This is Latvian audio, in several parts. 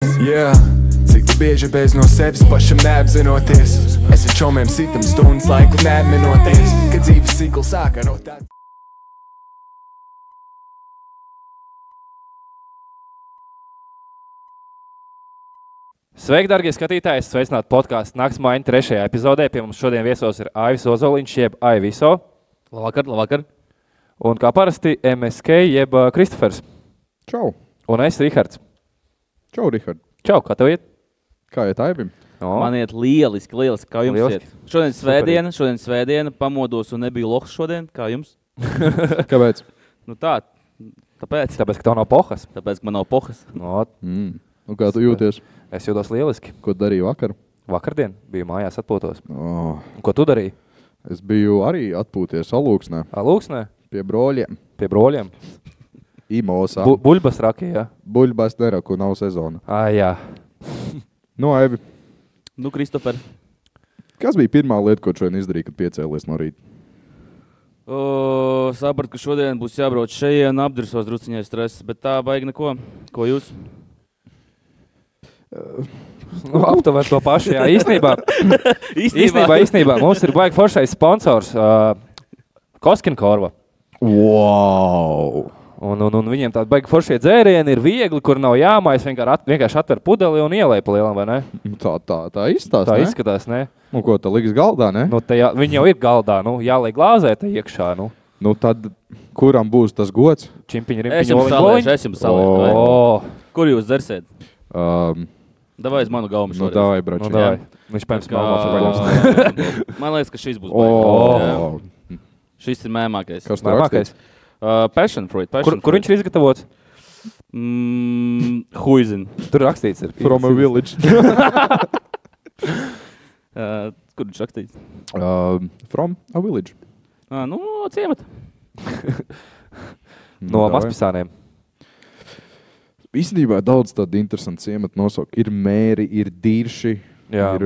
Yeah. Cik bieži bez no sevis pašam neapzinoties. Es ar čomiem sitam stundas laiku neapminoties, kad dzīves cikls sāka rotēt. Sveiki, darbie skatītāji! Sveicināti podkāstu Nakts Maiņa 3. epizodē. Pie mums šodien viesos ir Aivis Ozoliņš, jeb Aiviso. Labvakar. Un kā parasti MSK, jeb Kristofers. Čau. Un es, Rihards. Čau, Rihard. Čau, kā tev iet? Kā iet Aivim? Man iet lieliski, kā jums Lieliski. iet? Šodien svētdiena, pamodos un nebija lohs šodien, kā jums? Kāpēc? Nu tā, tāpēc. Tāpēc, ka tev nav pohas. Tāpēc, ka man nav pohas. No, Un kā tu jūties? es jūtos lieliski. Ko darīji vakar? Vakardien biju mājās atpūtos. Oh, Un ko tu darīji? es biju arī atpūties Alūksnē Lūksnē? pie broļiem. Pie broļiem? Imosā. Buļbas raki, jā? Buļbās neraku, nav sezona. Jā. Nu, Aivi, Nu, Kristofer. kas bija pirmā lieta, ko šodien izdarīji, kad piecēlies no rīta? Sapratu, ka šodien būs jābrauc šeit un apdursos druciņai stress, bet tā baigi neko. Ko jūs? Nu, aptuveni to pašu, jā. Īstenībā mums ir baigi foršais sponsors Koskinkorva. Wow! Un viņiem tādi baigi foršie dzērieni ir viegli, kur nav jāmais, vienkārši atver pudeli un ielēj pa lielam, vai ne? Tā izstās, Tā ne? izskatās, ne? Nu, ko, tā liks galdā, ne? Nu, viņi jau ir galdā, jālēj glāzē te iekšā, Nu, tad kuram būs tas gods? Čimpiņi, Es rimpiņi, jums saliešu, oliņi. O, Kur jūs dzersiet? Um, Davai uz manu galvu nu, šodien. davai, brači. davai. Viņš pēc Kā- malmās. Man liekas, ka šis būs baigi. Oh. Šis ir mēmākais. Kas tur Mākais. rakstīts? Passion fruit. Kur viņš ir izgatavots? Huizin. Tur rakstīts ir. From a village. Kur viņš rakstīts? From a village. Nu, ciemata. No davai. Mazpisāniem. Īstenībā daudz tādu interesantu ciematu nosaukt. Ir mēri, ir dīrši, Jā. ir,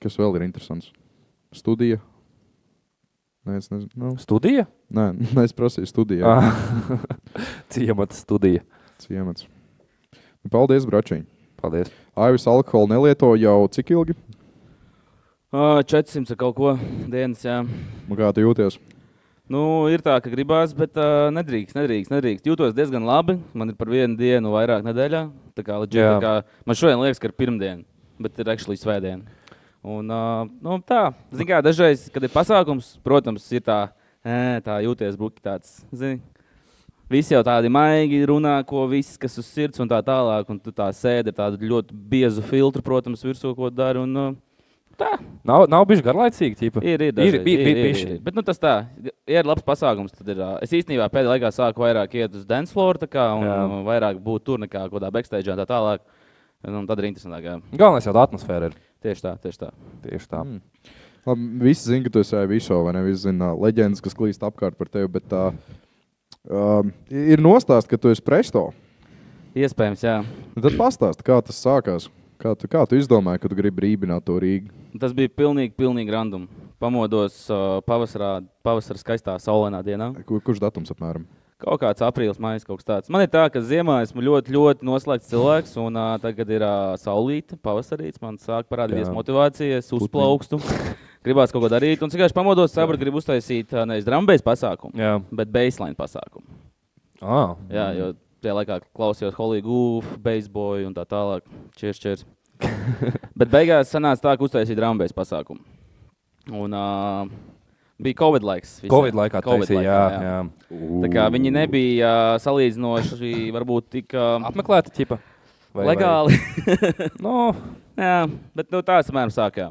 kas vēl ir interesants? Studija? Nē, es nezinu. Nu, Studija? nē, es prasīju studijā. Ciemata studija. Ciemats. Paldies, bračiņ. Paldies. Aivis alkoholu nelieto jau cik ilgi? 400 kaut ko dienas, jā. Un kā tu jūties? Nu, ir tā, ka gribās, bet nedrīkst. Jūtos diezgan labi. Man ir par vienu dienu vairāk nedēļā. Tā kā, legit, Jā. tā kā man šodien liekas, ka ir pirmdiena, bet ir actually svētdiena. Un tā, zini kā, dažreiz, kad ir pasākums, protams, ir tā jūties bruki tāds, zini. Visi jau tādi maigi runā, ko viss, kas uz sirds un tā tālāk, un tu tā sēdi ar tādu ļoti biezu filtru, protams, virsū, ko dari, un tā. Nav bijuši garlaicīgi, tīpa? Ir bišķi. Bet nu tas tā, ja ir labs pasākums, tad ir. Es īstenībā pēdējā laikā sāku vairāk iet uz dance floor, tā kā, un Jā. vairāk būt tur nekā kaut kādā backstage un tā tālāk. Un tad ir interesantāk, jā. Galvenais jau tā atmosfēra ir. Tieši tā. Tieši tā. Labi, visi zina, ka tu esi Aiviso, vai ne? Visi zina leģendas, kas klīst apkārt par tevi, bet ir nostāst, ka tu esi presto. Iespējams, jā. Tad pastāst, kā tas sākās. Kā tu izdomāji, ka tu gribi rībināt to Rīgu? Tas bija pilnīgi random. Pamodos pavasara skaistā saulainā dienā. Kurš datums apmēram? Kaut kāds aprīlis, maijs, kaut kas tāds. Man ir tā, ka ziemā esmu ļoti noslēgts cilvēks, un tagad ir saulīte, pavasarīts, man sāk parādīties Jā. motivācija, es uzplaukstu, gribās kaut ko darīt, un vienkārši pamodos, sapratu, gribu uztaisīt nevis drumbeiz pasākumu, Jā. bet baseline pasākumu. Jā, jo tajā laikā klausījos Holly Goof, Baseboy un tā tālāk, cheers. Bet beigās sanāca tā, ka uztaisīja drumbeiz pasākumu. Un bija Covid laiks. visiem. Covid laikā taisīja, jā. Tā kā viņi nebija salīdzinoši, varbūt tik Apmeklēta, ķipa? legāli. Nu, Jā, bet tā samēram sākā.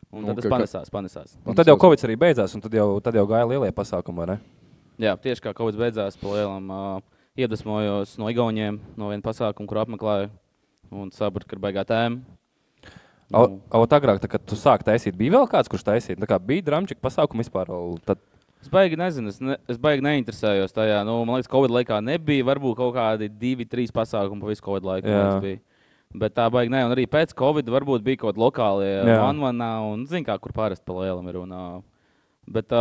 Un Nu, tad tas panesās. un tad jau Covid arī beidzās, un tad jau gāja lielie pasākumi, vai ne? Jā, tieši kā Covid beidzās, pa lielam iedvesmojos no Igauniem, no viena pasākuma, kur apmeklēju, un sapratu, ka ir baigā tēma. Agrāk, kad tu sāki taisīt, bija vēl kāds, kurš taisīja? Tā kā bija dramčika pasākumi vispār, tad Es baigi nezinu, es baigi neinteresējos tajā. Man liekas, Covid laikā nebija, varbūt kaut kādi 2-3 pasākumi pa visu Covid laiku. Bija. Bet tā baigi ne, un arī pēc Covid varbūt bija kaut lokālie manvanā, un zin kā, kur parasti pa lielam ir. Bet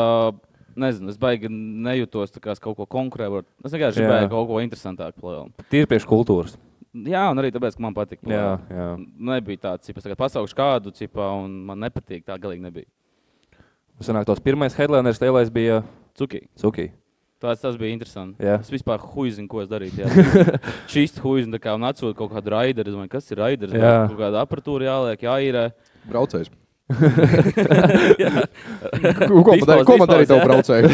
nezinu, es baigi nejūtos tā kā kaut ko konkurēt. Es vienkārši gribēju kaut ko interesantāku pa lielam. tīri priekš kultūras. Jā, un arī tāpēc, ka man patīk. Jā, jā. Nebija tāds, cipa, tagad pasaukšu kādu, cipa, un man nepatīk, tā galīgi nebija. Sanāk, tos pirmais headliners lielais bija Cuki. Tas bija interesanti. Jā. Es vispār huizinu, ko es darītu. Jā. Čist huizinu, tā kā un atsūtu kaut kādu raideru. Es domāju, kas ir raiders? Jā. Kaut kāda aparatūra jāliek, jāīrē. Braucējs. Ko man darīt tev braucēju?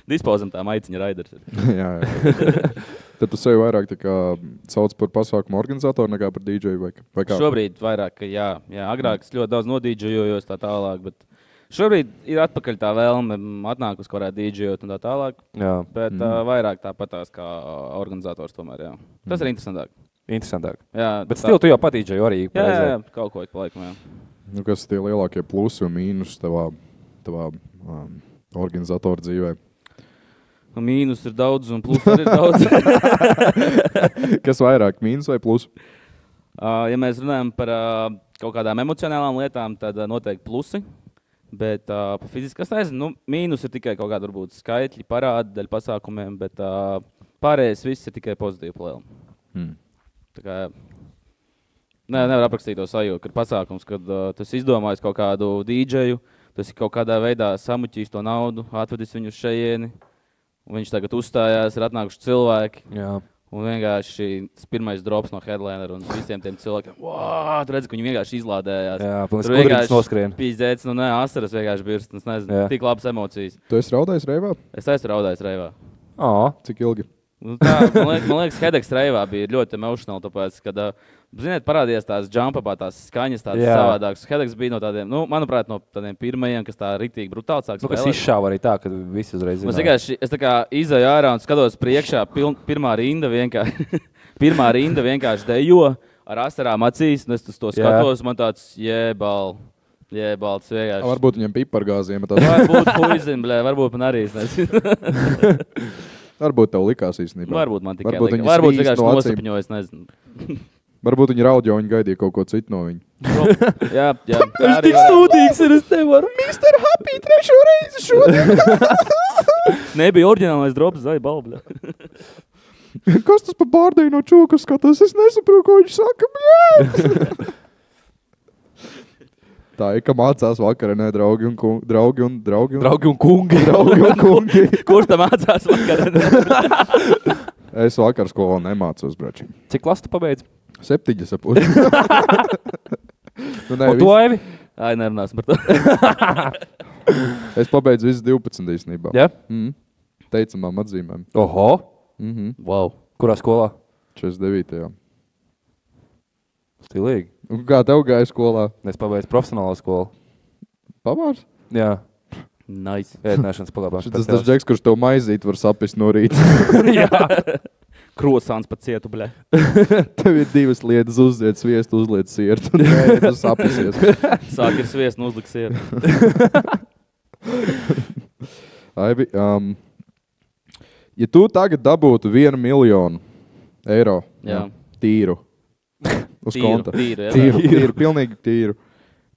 Dispozam tā maiciņa raiders. jā. Tad tu sevi vairāk tā kā sauc par pasākumu organizatoru nekā par DJ vai kā? Šobrīd vairāk, jā. Agrāk es ļoti daudz nodīdžojos tā tālāk, bet šobrīd ir atpakaļ tā vēlme atnāk uz kaut kādā dīdžojot un tā tālāk. Jā. Bet vairāk tāpatās kā organizators tomēr, jā. Tas ir interesantāk. Interesantāk. Jā, bet still tu jau padīdžoji arī. Jā, kaut ko ik pa laikam, jā. Nu, kas tie lielākie plusi un mīnus tavā organizatora dzīvē? Mīnus ir daudz un plus arī ir daudz. Kas vairāk, mīnus vai plus? Ja mēs runājam par kaut kādām emocionālām lietām, tad noteikti plusi. Bet pa fiziskās nezinu, mīnus ir tikai kaut kāda varbūt skaitļi, parādi daļa pasākumiem, bet pārējais viss ir tikai pozitīvi plēli. Tā kā nevar aprakstīt to sajūtu, kad pasākums, kad tu esi izdomājis kaut kādu dīdžeju, tu esi kaut kādā veidā samuķījis to naudu, atvedis viņu uz šejieni, un viņš tagad uzstājās, ir atnākuši cilvēki. Jā. Un vienkārši tas pirmais drops no headliner un visiem tiem cilvēkiem, tu redzi, ka viņi vienkārši izlādējās. Jā, pilnīgi skudriņas noskrien. Pīzdēts, asaras vienkārši birst, nezinu, Jā. tik labas emocijas. Tu esi raudājis reivā? Es esmu raudājis reivā. Cik ilgi? Tā, man liekas, Hedex reivā bija ļoti emotional, tāpēc, kad, ziniet, parādījās tās jump-upā, tās skaņas, tādas savādākas. Hedex bija no tādiem, manuprāt, no tādiem pirmajiem, kas tā riktīgi brutāli sāk spēlēt. Kas izšāva arī tā, kad visi uzreiz zināja. Es tā kā izēju ārā un skatos priekšā, pirmā rinda vienkārši dejo ar asarām acīs, un es to skatos, man tāds jēbalts vienkārši. Varbūt viņam pipargāziem. Varbūt huizin, varbūt man arī, es nezinu. Varbūt tev likās īstenībā. Varbūt man tikai likās. Varbūt vienkārši nosapņoju, es nezinu. Varbūt viņi raud, jo viņi gaidīja kaut ko citu no viņa. Jā. Viņš tik sūdīgs ir, es nevaru. Mr. Happy, 3. reizi šodien. Nebija oriģinālais drops, zai balbļa. Kas tas pa bārdēju no čūku skatās? Es nesaprotu, ko viņš saka, bļē. Tā ir, ka mācās vakarā, ne, draugi un kungi. Draugi un kungi. Kurš tam mācās vakarā? Es vakar skolā nemācos, brači. Cik klasu tu pabeidz? 7. Un tu, Aivi? Ai, nerunāsim par to. Es pabeidzu visu 12. īstenībā. Jā? Teicamām atzīmēm. Oho. Wow. Kurā skolā? 49. Stilīgi. Un kā tev gāja skolā? Es pabeidzu profesionālo skolu. Pamārs? Jā. Nice. Ēdināšanas paglabāšanas. Tas tas džeks, kurš tev maizīt var sapist no rīta. Jā. Krosāns pa cietu, bļē. Tev ir 2 lietas, uzliec sviestu, uzliec siertu. Un nē, tu sapisies. Sāk ir sviest un uzliks siertu. Aivi, ja tu tagad dabūtu 1 miljonu eiro tīru uz konta. Tīru, pilnīgi tīru.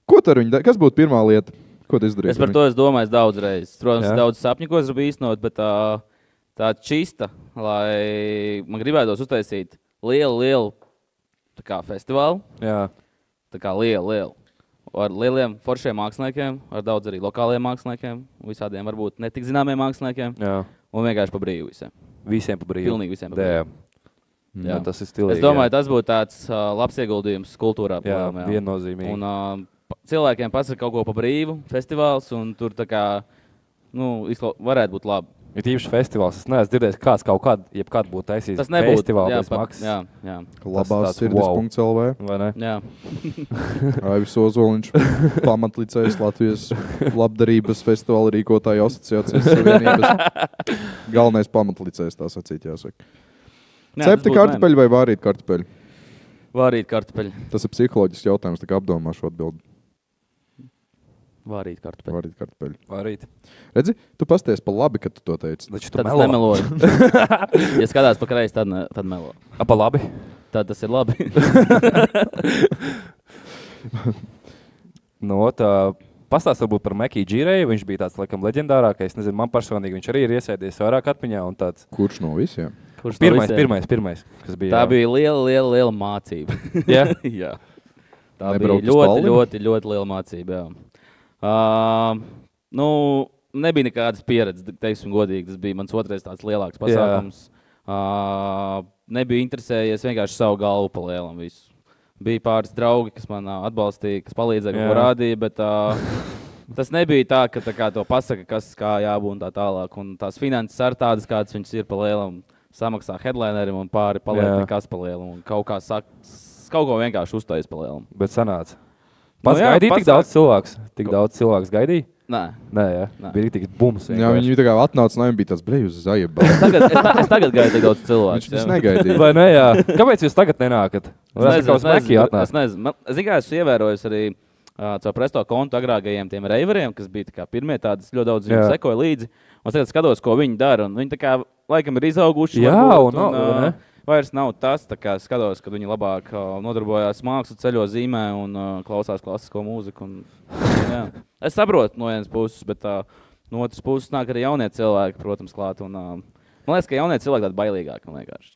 Ko tu ar viņu Kas būtu pirmā lieta? Ko tu izdarītu? Es par to domāju daudz reizes. Protams, daudz sapņu, ko es gribu īstenot, bet tā čista, lai man gribētos uztaisīt lielu tā kā festivālu. Jā. Tā kā lielu. Ar lieliem foršiem māksliniekiem, ar daudz arī lokāliem māksliniekiem, visādiem varbūt netik zināmiem māksliniekiem. Jā. Un vienkārši pa brīvu visiem. Visiem pa brīvu. Pilnīgi visiem pa brīvu. Jā, tas ir stilīgi. Es domāju, tas būtu tāds labs ieguldījums kultūrā. Jā, viennozīmīgi. Un cilvēkiem pats ir kaut ko pa brīvu, festivāls, un tur tā kā, varētu būt labi. Ir tīpaši festivāls. Es neesmu dzirdējis, kāds jebkad būtu taisījis festivālu bez maksas. Jā. Labās sirdis.lv. Vai ne? Jā. Aivis Ozoliņš, pamatlicējs Latvijas labdarības festivāla rīkotāju asociācijas savienības. Galvenais pamatlicējs, tā sacīt jāsaka. Cepti kartupeļi vai vārīt kartupeļi? Vārīt kartupeļi. Tas ir psiholoģisks jautājums, tā kā apdomāšu atbildi. Vārīt kartupeļi. Vārīt kartupeļi. Vārīt. Redzi, tu pasties pa labi, kad tu to teici. Tad es nemeloju. Ja skatās pa kreisi, tad melo. Pa labi? Tad tas ir labi. Pastāst varbūt par Mekiju Džīreju. Viņš bija tāds, laikam, leģendārākais. Nezinu, man personīgi viņš arī ir iesēdies vairāk atmiņā un tāds. Kurš no visiem? Pirmais, kas bija. Tā bija liela mācība. Jā? Jā. Tā bija ļoti liela mācība, jā. Nebija nekādas pieredzes, teiksim godīgi. Tas bija mans otrais tāds lielāks pasākums. Nebija interesējies vienkārši savu galvu pa lielam visu. Bija pāris draugi, kas man atbalstīja, kas palīdzēja, ko rādīja, bet tas nebija tā, ka tā kā to pasaka, kas kā jābūt un tā tālāk. Un tās finanses ar tādas, kādas viņas ir pa lielam, samaksā headlinerim un pāri paliek nekas pa lielam. Un kaut ko vienkārši uztais pa lielam. Bet sanāca. Gaidīja tik daudz cilvēks gaidīja? Nē. Jā. Bija tik bums. Jā, viņi tā kā atnāca, un bija tāds brejus zajabā. Es tagad gaidu tik daudz cilvēku. Viņš negaidīja. Vai ne, jā? Kāpēc jūs tagad nenākat? Es nezinu. Es esmu ievērojis arī caur presto kontu agrākajiem tiem reiveriem, kas bija tā kā pirmie tādas ļoti daudz viņu sekoja līdzi. Un tagad skatos, ko viņi dara. Un viņi tā kā laikam ir izauguši. Jā, un vairs nav tas, tā kā skatos, kad viņi labāk nodarbojās mākslu, ceļo zīmē un klausās klasisko mūziku. Jā. Es saprotu no vienas puses, bet no otras puses nāk arī jaunie cilvēki, protams, klāt. Un, man liekas, ka jaunie cilvēki tādi bailīgāki, man vienkārši.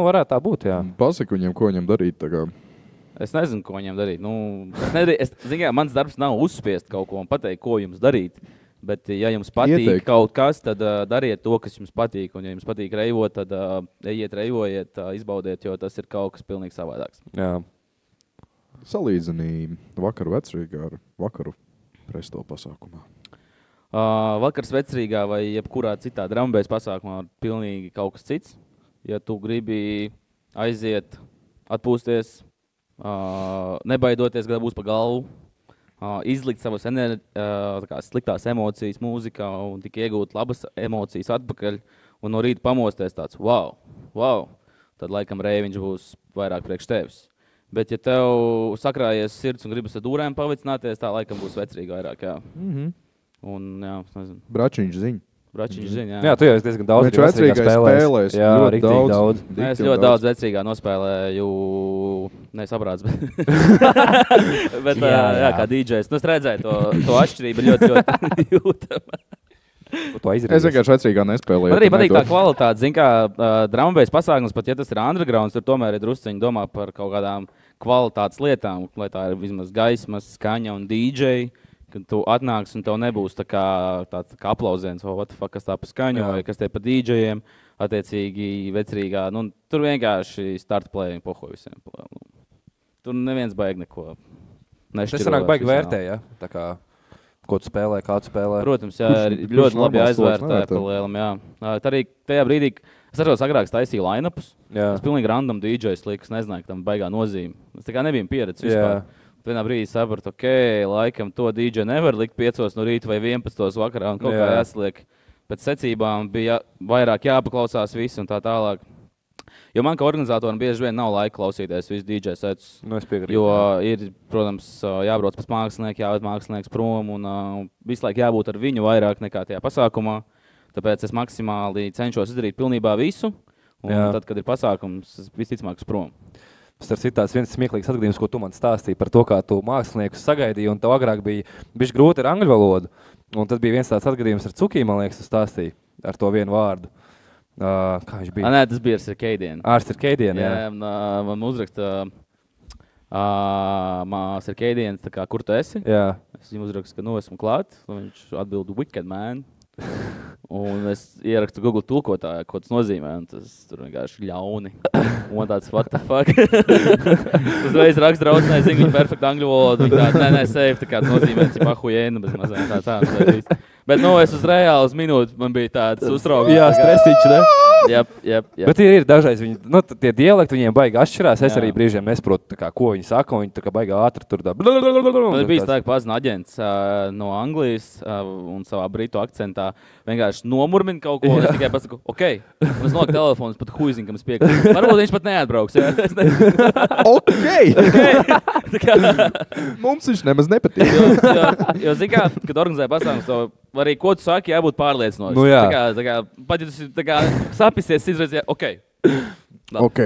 Varētu tā būt, jā. Pasaka viņiem, ko viņiem darīt tā kā. Es nezinu, ko viņiem darīt. Mans darbs nav uzspiest kaut ko un pateikt, ko jums darīt. Bet, ja jums patīk kaut kas, tad dariet to, kas jums patīk. Un, ja jums patīk reivot, tad ejiet, reivojiet, izbaudiet, jo tas ir kaut kas pilnīgi savādāks. Jā. Salīdzinīja vakaru Vecrīgā ar vakaru presto pasākumā. Vakars Vecrīgā vai jebkurā citā drambēs pasākumā ir pilnīgi kaut kas cits. Ja tu gribi aiziet, atpūsties, nebaidoties, kad būs pa galvu, izlikt savas sliktās emocijas mūzikā un tik iegūt labas emocijas atpakaļ un no rīta pamosties tāds wow, tad laikam reiviņš būs vairāk priekš tevis. Bet ja tev sakrājies sirds un gribas ar dūrēm pavicināties, tā laikam būs Vecrīga vairāk, jā. Un, jā, nezinu. Bračiņš ziņ. Jā. Jā, tu jau esi diezgan daudz Vecrīgā spēlējis. Jā, rīktīgi daudz. Es ļoti daudz Vecrīgā nospēlēju, nesaprāts, bet jā, kā DJs. Es redzēju to atšķirību ļoti jūtama. Es vienkārši Vecrīgā nespēlēju. Man arī patīk tā kvalitāte. Zin kā, drumbejas pasākums, pat ja tas ir undergrounds, tur tomēr ir drusciņi domā par kaut kādām kvalitātes lietām, lai tā ir vismaz gaismas, skaņa un DJ. Kad tu atnāks un tev nebūs tā kā aplauziens, what the fuck, kas tā pa skaņu, vai kas te pa DJiem, attiecīgi Vecrīgā. Tur vienkārši start playing poho visiem. Tur neviens baigi neko nešķiro. Tas sanāk baigi vērtē, ja? Tā kā, ko tu spēlē, kā tu spēlē. Protams, jā, ļoti labi aizvērtē pa lielam, jā. Tā arī tajā brīdī, es atceros agrāk taisīju line-upus. Es pilnīgi random DJs liku, es nezināju, ka tam baigā nozīme. Es tā kā nebija pieredze vispār. Vienā brīdī sapratu, laikam to DJ nevar likt 5 no rīta vai 11 vakarā un kaut kā jāsliek. Pēc secībām bija vairāk jāpaklausās visu un tā tālāk. Jo man kā organizatoram bieži vien nav laika klausīties visu DJ setus. Es piekrītu. Jo ir, protams, jābrauc pēc mākslinieku, jāved mākslinieks prom un visu laiku jābūt ar viņu vairāk nekā tajā pasākumā. Tāpēc es maksimāli cenšos izdarīt pilnībā visu. Un tad, kad ir pasākums, es visticamāk uz prom. Tas ir tāds viens smieklīgs atgadījums, ko tu man stāstīji par to, kā tu māksliniekus sagaidīji, un tev agrāk bija bišķi grūti ar angļu valodu. Un tad bija viens tāds atgadījums ar Cukī, man liekas, tu stāstīji ar to vienu vārdu. Kā viņš bija? Nē, tas bija ar Circadian. Ar Circadian, jā. Man uzraksta Circadian, tā kā, kur tu esi? Jā. Es viņam uzrakstu, ka esmu klāt, un viņš atbild Wicked Man. Un es ierakstu Google tulkotāju, ko tas nozīmē, un tas tur vienkārši ļauni. Un tāds, what the fuck? Uzreiz rakstu draudzenē, zinu viņu perfektu angļu valodu, viņi tādi, nē, safe, tā kāds nozīmē, cipa huienu, bet mazliet tā. Bet, es uz reāli uz minūti, man bija tāds uztraukums. Jā, stresiņš, ne? Jep. Bet ir dažreiz viņi, tie dialekti viņiem baigi atšķirās, es arī brīžiem nesaprotu, ko viņi saka, un viņi tā kā baigi ātri tur tā. Man bija tā, ka pazina aģents no Anglijas un savā britu akcentā vienkārši nomurmina kaut ko, un es tikai pasaku, ok, un es noliku telefonus pat huizinkam es piekrītu. Varbūt viņš pat neatbrauks, jā? Mums viņš nemaz nepatīk. Jo zin kā, kad organizēja pasākums, to arī ko tu saki, jābūt pārliecinoši. Nu jā. Tā kā, pat ja tas ir sapisies, izredzēja, ok. Ok.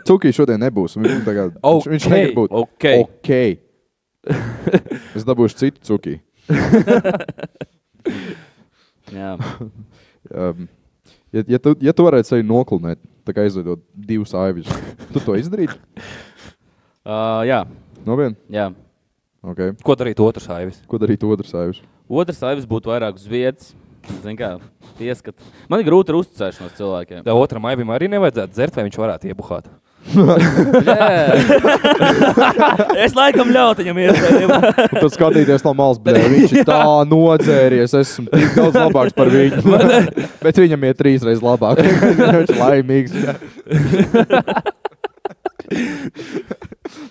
Cukī šodien nebūs. Viņš negrib būt. Ok. Es dabūšu citu Cukī. Jā. Ja tu varētu sevi noklinēt, tā kā izveidot 2 aivis, tu to izdarītu? Jā. Novien? Jā. Okay. Ko darīt otrs aivis? Ko darīt otrs aivis? Otrs aivis būtu vairāk uz vietas. Zin kā, pieskat. Man ir grūti ar uzticēšanos cilvēkiem. Tā otram aivim arī nevajadzētu dzert, vai viņš varētu iebuhāt? Es laikam ļautu viņam iespējām. Tu skatīties no malas, viņš ir tā nodzēries, esmu tik daudz labāks par viņu. Bet viņam ir 3 reizes labāk. Viņš ir laimīgs.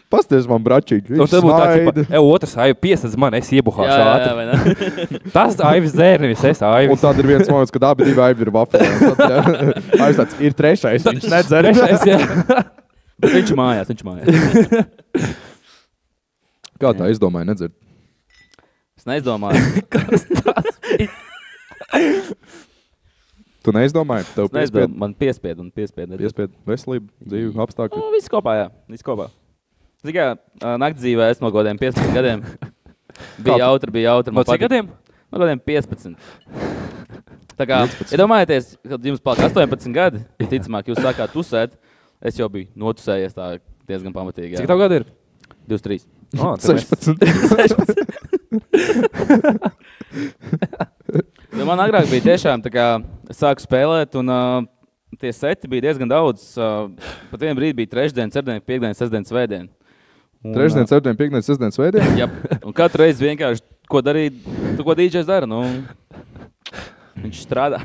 Pasties man bračīgi, viņš smaida. Otrs aivi piesadz man, es iebuhāšu ātri. Tas aivis dzēr, nevis es aivis. Un tad ir viens moments, kad abi 2 aivi ir vaflē. Aivis tāds ir 3, viņš nedzer. Bet viņš mājās. Kā tā izdomāja nedzert? Es neizdomāju. Tu neizdomāji? Tev piespied? Man piespied. Piespied veselību, dzīvi, apstākļi? Viss kopā, jā. Viss kopā. Zinkā, naktdzīvē es no godiem 15 gadiem. Bija jautri. No cik gadiem? No godiem 15. Tā kā, iedomājieties, kad jums palika 18 gadi, ja ticamāk jūs sākāt tusēt, es jau biju notusējies tā diezgan pamatīgi. Jā. Cik tev gadi ir? 23. 16. Man agrāk bija tiešām, tā kā es sāku spēlēt, un tie seti bija diezgan daudz. Pat vienā brīdī bija trešdien, ceturtdien, piekdien, sestdien, svētdien. Trešdien, ceturtdien, piekdien, sestdien, svētdien? Jā, un katru reizi vienkārši, ko darīt, ko DJs dara, nu, viņš strādā.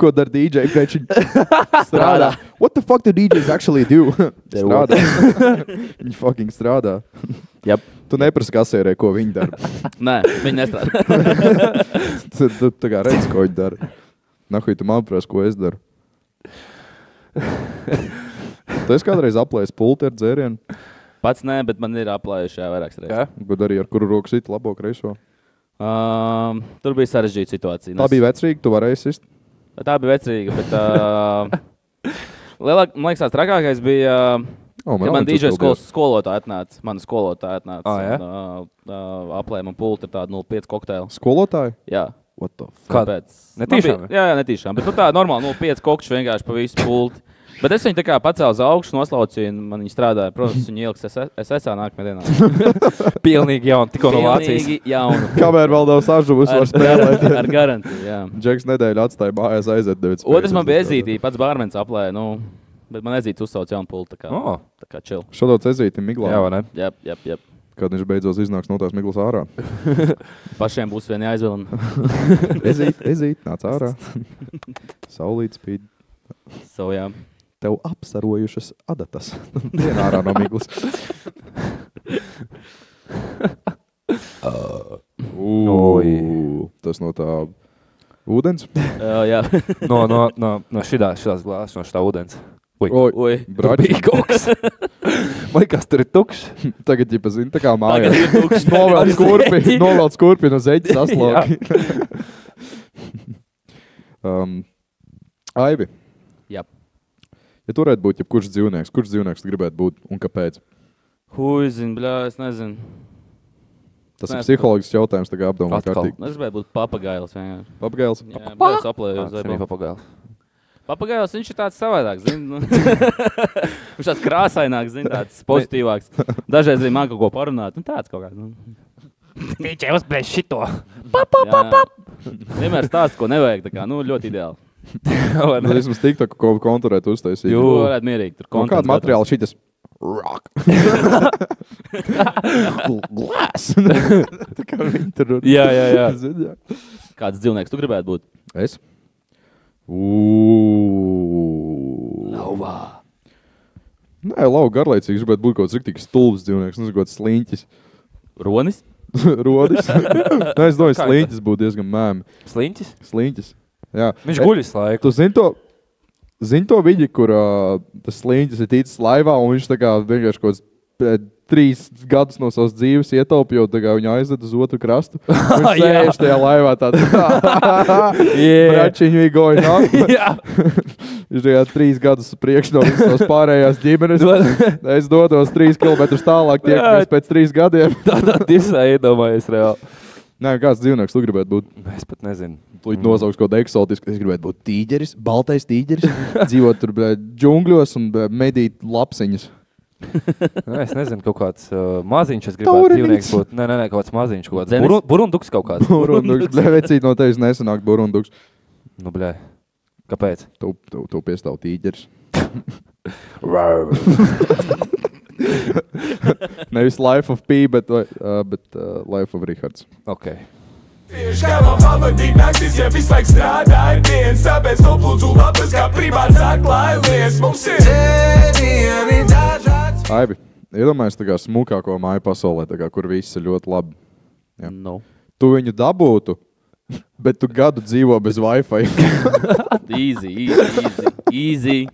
Ko dara DJ, pēc viņa strādā? What the fuck do DJs actually do? Strādā. Viņi fucking strādā. Yep. Tu neprasi kasierē, ko viņi dara. Nē, viņi nestrādā. Tu tā kā redz, ko viņi dara. Nahuj, tu man prasi, ko es daru. Tu esi kādreiz aplējis pulti ar dzērienu? Pats nē, bet man ir aplējuši vairākas reizes. Ko darīji, ar kuru roku sit labo kreiso? Tur bija sarežģīta situācija. Tā bija vecrīga, tu varēji sist? Tā bija vecrīga, bet man liekas, tās trakākais bija, kad man DJ skolotāja atnāca, mana skolotāja atnāca un aplēja man pulti ar tādu 0,5 kokteili. Skolotāju? Jā. What the fuck? Kāpēc? Netīšām? Jā, netīšām, bet tā normāli 0,5 kokteļi vienkārši pa visu pulti. Bet es viņu tā kā pacēlu uz augšu, noslaucīju, un man viņi strādāja. Protams, viņi ieliks SSA nākamajā dienā. Pilnīgi jaunu, tikko no Vācijas. Pilnīgi jaunu. Kamēr vēl nav sažuvis, var spēlēt. Ar garantiju, jā. Džeks nedēļu atstāja mājās aiziet. Otrs man bija ezītī, pats bārmens aplēja, nu, bet man ezīts uzsauc jaunu pulti, tā kā chill. Šodot ezīti miglā. Jā, vai ne? Jep. Kad viņš beidzos iznāks no tās miglas ārā. Pašiem būs vien jāizvēl. Ezīt, nāc ārā. Saulīt spīd. Jā. Tev apsarojušas adatas. Vien ārā no miglas. Tas no tā ūdens? Jā. No šitās glāzes, no šitā ūdens. Oi. Brači. Man liekas, tur ir tukšs. Tagad, ja pazini, tā kā mājās. Tagad ir tukšs. Novelc kurpi no zeķa sasloki. Aivi. Jā. Ja tu varētu būt jebkurš dzīvnieks, kurš dzīvnieks tu gribētu būt un kāpēc? Huizin, bļā, es nezinu. Tas ir psiholoģisks jautājums, tā kā apdomā kārtīgi. Es gribētu būt papagails vienkārši. Papagails? Jā, bļā, saplēju uz Zemi papagails. Papagails, viņš ir tāds savādāks, zini. Viņš tāds krāsaināks, zini, tāds pozitīvāks. Dažreiz arī man kaut ko parunāt, un tāds kaut kāds. Viņš jau uzplēš šito. Vienmēr stāst, ko nevajag, tā kā, nu, ļoti ideāli. Nu, vismaz TikTok, ko konturēt uztaisīt. Jū, varētu mierīgi. Tur un kādu materiālu šitas? Rock. Glass. Tā kā viņi tur. Jā. Kāds dzīvnieks tu gribētu būt? Es? Lauvā. Nē, lauva garlaicīgs, gribētu būt kaut kāds riktīgs stulbs dzīvnieks, nezinu, kaut kāds sliņķis. Ronis? Rodis? Nē, es domāju, sliņķis būtu diezgan mēmi. Sliņķis? Jā. Viņš guļas laiku. Tu zini to viņi, kur tas sliņķis ir ticis laivā, un viņš tā kā vienkārši kaut kāds 3 gadus no savas dzīves ietaupa, jo tā kā viņu aizved uz otru krastu. Viņš sēž tajā laivā tāds. Bračiņi we going up. Viņš tajā 3 gadus priekš no visas savas pārējās ģimenes. Es dodos 3 kilometrus tālāk, tiekamies pēc 3 gadiem. Tā disnē iedomājies reāli. Nē, kāds dzīvnieks tu gribētu būt? Es pat nezinu. Tu nosauks kaut ko eksotisku. Es gribētu būt tīģeris, baltais tīģeris. Dzīvot tur džungļos un medīt lapsiņas. Es nezinu, kaut kāds maziņš. Es gribētu dzīvnieks būt. Nē, kaut kāds maziņš. Kaut kāds burunduks kaut kāds. Burunduks. Vecīt no tevis nesanāk burunduks. Nu, bļē. Kāpēc? Tu piestāv tīģeris. Nevis Life of P, bet Life of Rihards. Ok. Tieši kā man pavadīt naktis, ja visu laiku strādāju dienas, tāpēc noplūdzu lapas, kā privāts atklājies. Mums ir dzērieni dažāds. Aibi, iedomājies tā kā smukāko māju pasaulē, tā kā, kur viss ir ļoti labi. Ja. No. Tu viņu dabūtu, bet tu gadu dzīvo bez Wi-Fi. Easy.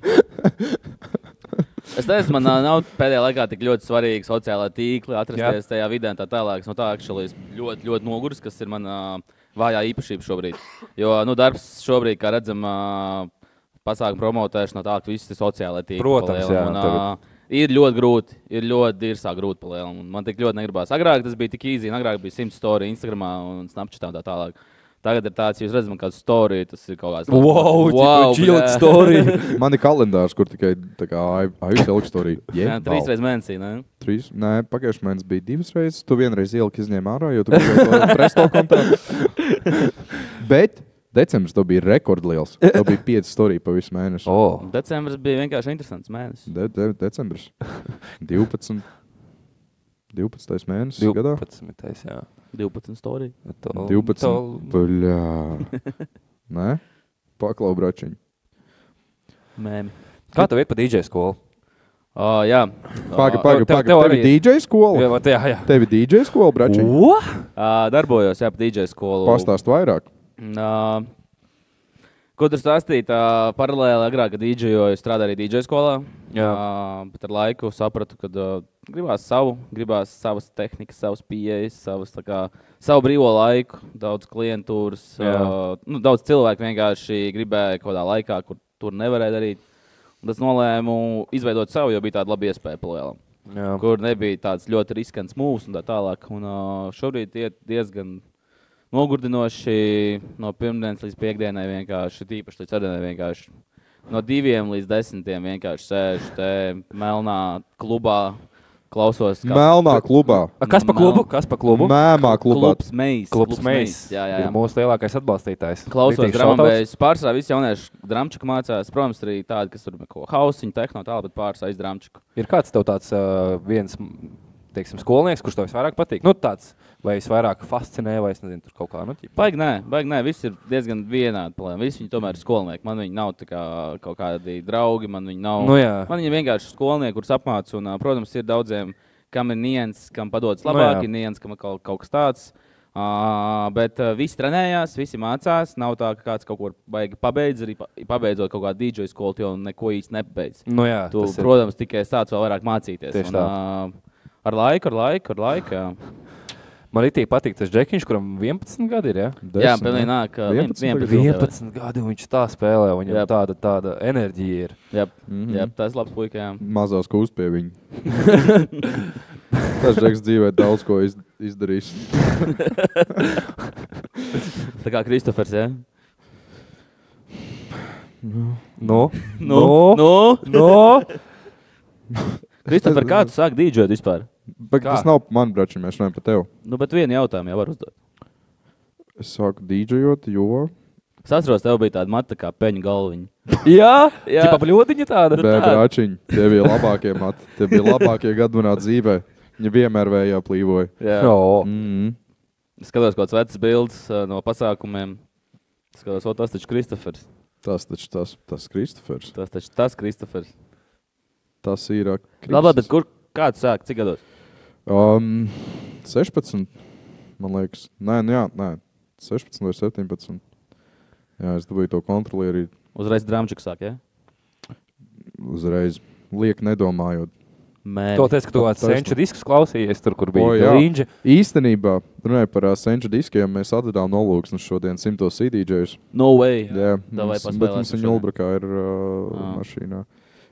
Es nezinu, man nav pēdējā laikā tik ļoti svarīgi sociālā tīkli, atrasties tajā vidē un tā tālāk. No tā, actually, es ļoti noguris, kas ir mana vājā īpašība šobrīd. Jo, darbs šobrīd, kā redzam, pasākumu promotēšana no tā, ka viss ir sociālā tīkli. Protams, jā. Ir ļoti grūti, grūti palielam. Man tik ļoti negribās. Agrāk tas bija tik easy, agrāk bija 100 story Instagramā un Snapchatā un tā tālāk. Tagad ir tāds, jūs redzat, kāda storija, tas ir kaut kāds... Wow, chillet story. Man ir kalendārs, kur tikai tā kā ieliku storiju. Jā, 3 reizes mēnesī, ne? 3? Nē, pagājušajā mēnesī bija 2 reizes. Tu vienreiz ieliku izņēma ārā, jo tu gribēji to presto kontā. Bet decembris to bija rekordliels. To bija 5 storiju pa visu mēnešu. Oh. Decembris bija vienkārši interesants mēnesis. Decembris. 12 mēnesis gadā. 12, jā. 12 storiju. 12. Bļā. Nē? Paklau bračiņu. Mēmi. Kā tev ir pa DJ skolu? Jā. Paga. Tev ir DJ skola? Jā. Tev ir DJ skola, bračiņu? Darbojos, jā, pa DJ skolu. Pastāst vairāk. Ko tur stāstīt? Paralēli agrāk, kad DJoju, strādāju arī DJ skolā. Bet ar laiku sapratu, ka gribās savas tehnikas, savas pieejas, savu brīvo laiku, daudz klientūras. Daudz cilvēku vienkārši gribēja kaut kādā laikā, kur tur nevarēja darīt. Un tas nolēmu izveidot savu, jo bija tāda laba iespēja palielam. Kur nebija tāds ļoti riskants mūs un tā tālāk. Un šobrīd iet diezgan nogurdinoši no pirmdienas līdz piekdienai vienkārši, tīpaši līdz ceturtdienai vienkārši. No 2 līdz 10 vienkārši sēžu te melnā klubā, klausos. Melnā klubā? Kas pa klubu? Mēmā klubā. Klubs Meis. Jā. Ir mūsu lielākais atbalstītājs. Klausos dramabējus. Pārsvarā visi jaunieši dramčiku mācās. Protams, arī tādi, kas tur ko hausiņu, tehno tālu, bet pārsvarā dramčiku. Ir kāds tev tāds viens, teiksim, skolnieks, kurš tev visvairāk patīk? Tāds, vai visvairāk fascinē, vai es nezinu, tur kaut kā, Baigi nē, viss ir diezgan vienādi, visi viņi tomēr ir skolnieki, man viņi nav tā kā kaut kādi draugi, man viņi nav, man viņi vienkārši skolnieki, kurus apmāc, un, protams, ir daudziem, kam ir niens, kam padodas labāk, ir niens, kam ir kaut kas tāds, bet visi trenējās, visi mācās, nav tā, ka kāds kaut ko baigi pabeidz, arī pabeidzot kaut kādu DJ skolu, jo neko īsti nepabeidz. Tu, protams, tikai sāc vēl vairāk mācīties. Ar laiku, jā. Man arī patīk tas džekiņš, kuram 11 gadi ir, ja? Jā, pilnīgi nāk. 11 gadi, un viņš tā spēlē, un viņam tāda enerģija ir. Jā, tas labs puika, jā. Mazās kūst pie viņa. Tas džeks dzīvē daudz ko izdarīs. Tā kā Kristofers, jā? Kristofer, kā tu sāk dīdžot vispār? Bet tas nav man, brači, mēs runājam par tevi. Bet vienu jautājumu jau var uzdot. Es sāku dīdžojot, jo... Es atceros, tev bija tāda mata kā peņu galviņa. Jā? Ķipa bļodiņa tāda? Bē, bračiņ, tie bija labākie mati. Tie bija labākie gadi manā dzīvē. Viņa vienmēr vējā plīvoja. Jā. Es skatos kaut kāds vecs bildes no pasākumiem. Es skatos, tas taču Kristofers. Tas Kristofers. Tas Kristofers. Tas ir Kristus. Labi, bet kā tu sāk? Cik gados? 16, man liekas. Nē, 16 vai 17. Jā, es dabūju to kontrolieri. Uzreiz dramčiku sāk, jā? Uzreiz. Liek nedomājot. Tu teici, ka tu kāds senču diskus klausījies tur, kur bija līņģi. Īstenībā, runāju par senču diskiem, mēs atvedām nolūksnes šodien 100 CDJs. No way. Jā, bet mums viņa Ulbrakā ir mašīnā.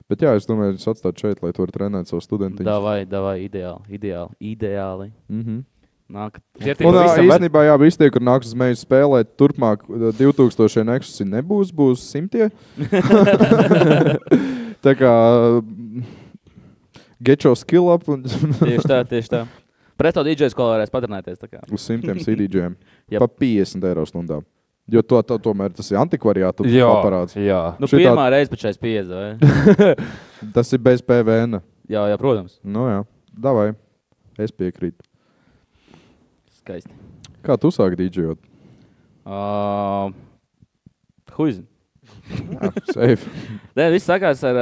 Bet jā, es domāju, es atstātu šeit, lai tu var trenēt savu studentiņu. Davai, ideāli. Un īstenībā, jā, visi tie, kur nāks uz mēģi spēlēt, turpmāk 2000 Nexus nebūs, būs 100. Tā kā get your skill up. Tieši tā. Preto DJ skolā varēs patrenēties. Uz 100 CDJiem. Pa 50 eiro stundā. Jo tomēr tas ir antikvariātu aparāts. Jā. Nu, pirmā reize pēc 50, vai? Tas ir bez PVN. Jā, protams. Nu jā, davai. Es piekrītu. Skaisti. Kā tu sāki DJot? Huizi. Safe. Viss sākās ar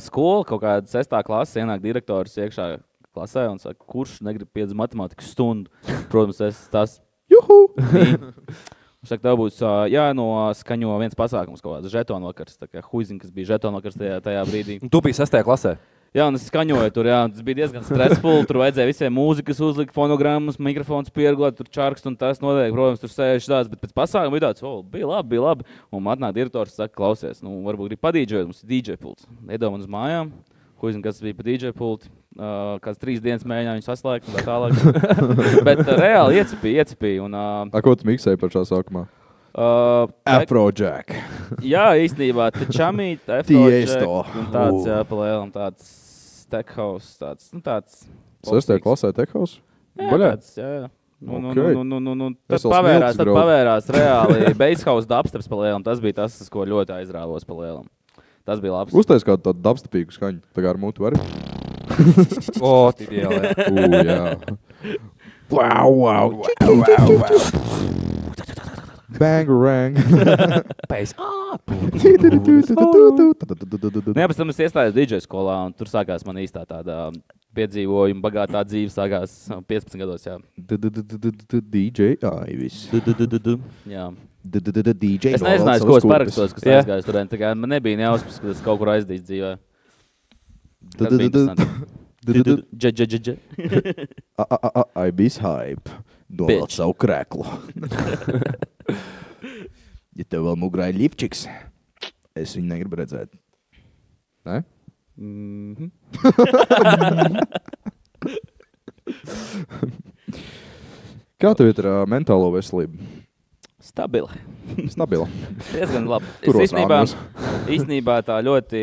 skolu, kaut kāda 6. klases, ienāk direktors iekšā klasē un saka, kurš negrib 5 matemātikas stundu. Protams, tas Juhu! Viņš saka, tev būs jānoskaņo viens pasākums, kaut kāds žetonvakars, tā kā Huizin, kas bija žetonvakars tajā brīdī. Tu biji 6. klasē? Jā, un es skaņoju tur, jā, tas bija diezgan stressful, tur vajadzēja visiem mūzikas uzlikt, fonogrammas, mikrofons pierglāt, tur čārkst un tas notiek, protams, tur sēž tāds, bet pēc pasākuma bija tāds, bija labi, un atnāk direktors saka, klausies, varbūt grib padīdžot, mums ir DJ pults. Iedomā uz mājām, Huizin, kas bija pa DJ pulti, kāds 3 dienas mēģināja viņu saslēgt un tā tālāk, bet reāli iecipīja. Ko tu miksēji par šā sākumā? Afrojack. Jā, īstenībā Tečamīt, Afrojack un tāds, palēlam, tāds tech house, tāds. 6. klasē tech house? Jā, tāds, jā. Tad pavērās reāli bass house dubsteps palēlam, tas bija tas, ko ļoti aizrāvos palēlam. Tas bija labs. Uztais kādu tādu dubstepīgu skaņu, tā kā ar mutu vari? Ideāli. Jā. Wow. Bangarang. Bass. Pēc tam es iestājos DJ skolā, un tur sākās man īstā tāda piedzīvojuma, bagātā dzīve sākās 15 gados, jā. DJ Aivis. Jā. DJ es nezināju, ko es parakstos, kas aizgājis tur. Tā kā man nebija nejausmas, ka es kaut kur aizdīts dzīvē. Tas bija interesanti. Aivis hype. Dolāt savu krēklu. Ja tev vēl mugrāja lipčiks, es viņu negribu redzēt. Ne? Kā tev ir mentālo veselību? Stabila. Diezgan labi. Īstenībā tā ļoti,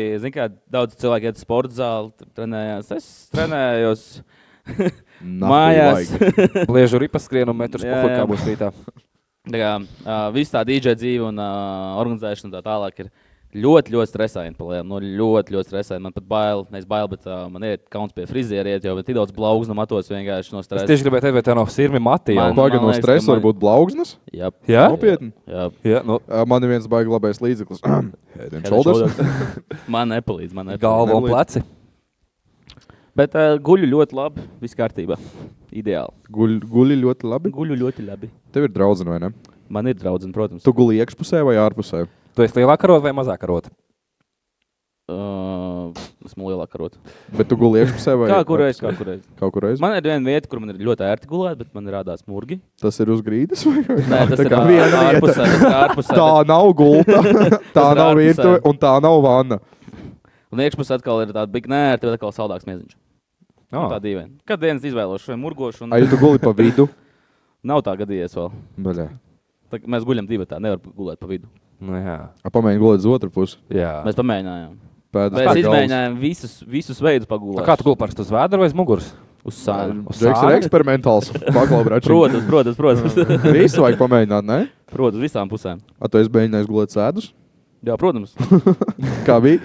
daudz cilvēki iet sporta zāli, trenējās. Es trenējos mājās. Bliežu ripas skrienu un metrus pufur, kā būs rītā. Tā kā viss tā DJ dzīve un organizēšana tā tālāk ir ļoti stresēni palēm. Ļoti stresēni. Man pat bail, bet man iet kauns pie friziera iet, jo tik daudz blaugsna matos vienkārši no stresa. Es tieši gribēju teikt, vai tev nav sirmi mati? Baigi no stresa varbūt blaugsnas? Jā. Nopietni? Jā. Man ir viens baigi labais līdzeklis. Head and shoulders. Man nepalīdz. Galva un pleci. Bet guļu ļoti labi, viss kārtībā. Ideāli. Guļi ļoti labi? Guļu ļoti labi. Tev ir draudzene, vai ne? Man ir draudzene, protams. Tu guli iekšpusē vai ārpusē? Tu esi lielāka rota vai mazāka rota? Esmu lielāka rota. Bet tu guli iekšpusē vai? Kā kurreiz. Man ir viena vieta, kur man ir ļoti ērti gulēt, bet man rādās murgi. Tas ir uz grīdas vai? Nē, tas ir ārpusē. Tā nav gulta, tā nav virtuve un tā nav vanna. Un iekšpusē atkal ir tāda big nērti, bet atkal saldāks mieziņš. Tā dīvaini. Kad dienas izvēlošu vai murgošu? Ai, tu guli pa vidu? Nav tā gadījies vēl. Baļā. Mēs guļam divatā, nevar gulēt pa vidu. Nu jā. Pamēģini gulēt uz otru pusi? Jā. Mēs pamēģinājām. Mēs izmēģinājām visus veidus pagulēt. Kā tu guli parasti uz vēdra vai uz muguras? Uz sānu. Džeks ir eksperimentāls. Protams. Visu vajag pamēģināt, ne? Protams, visām pusēm. Tu esi mēģinājis gulēt sēdus? Jā, protams. Kā bija?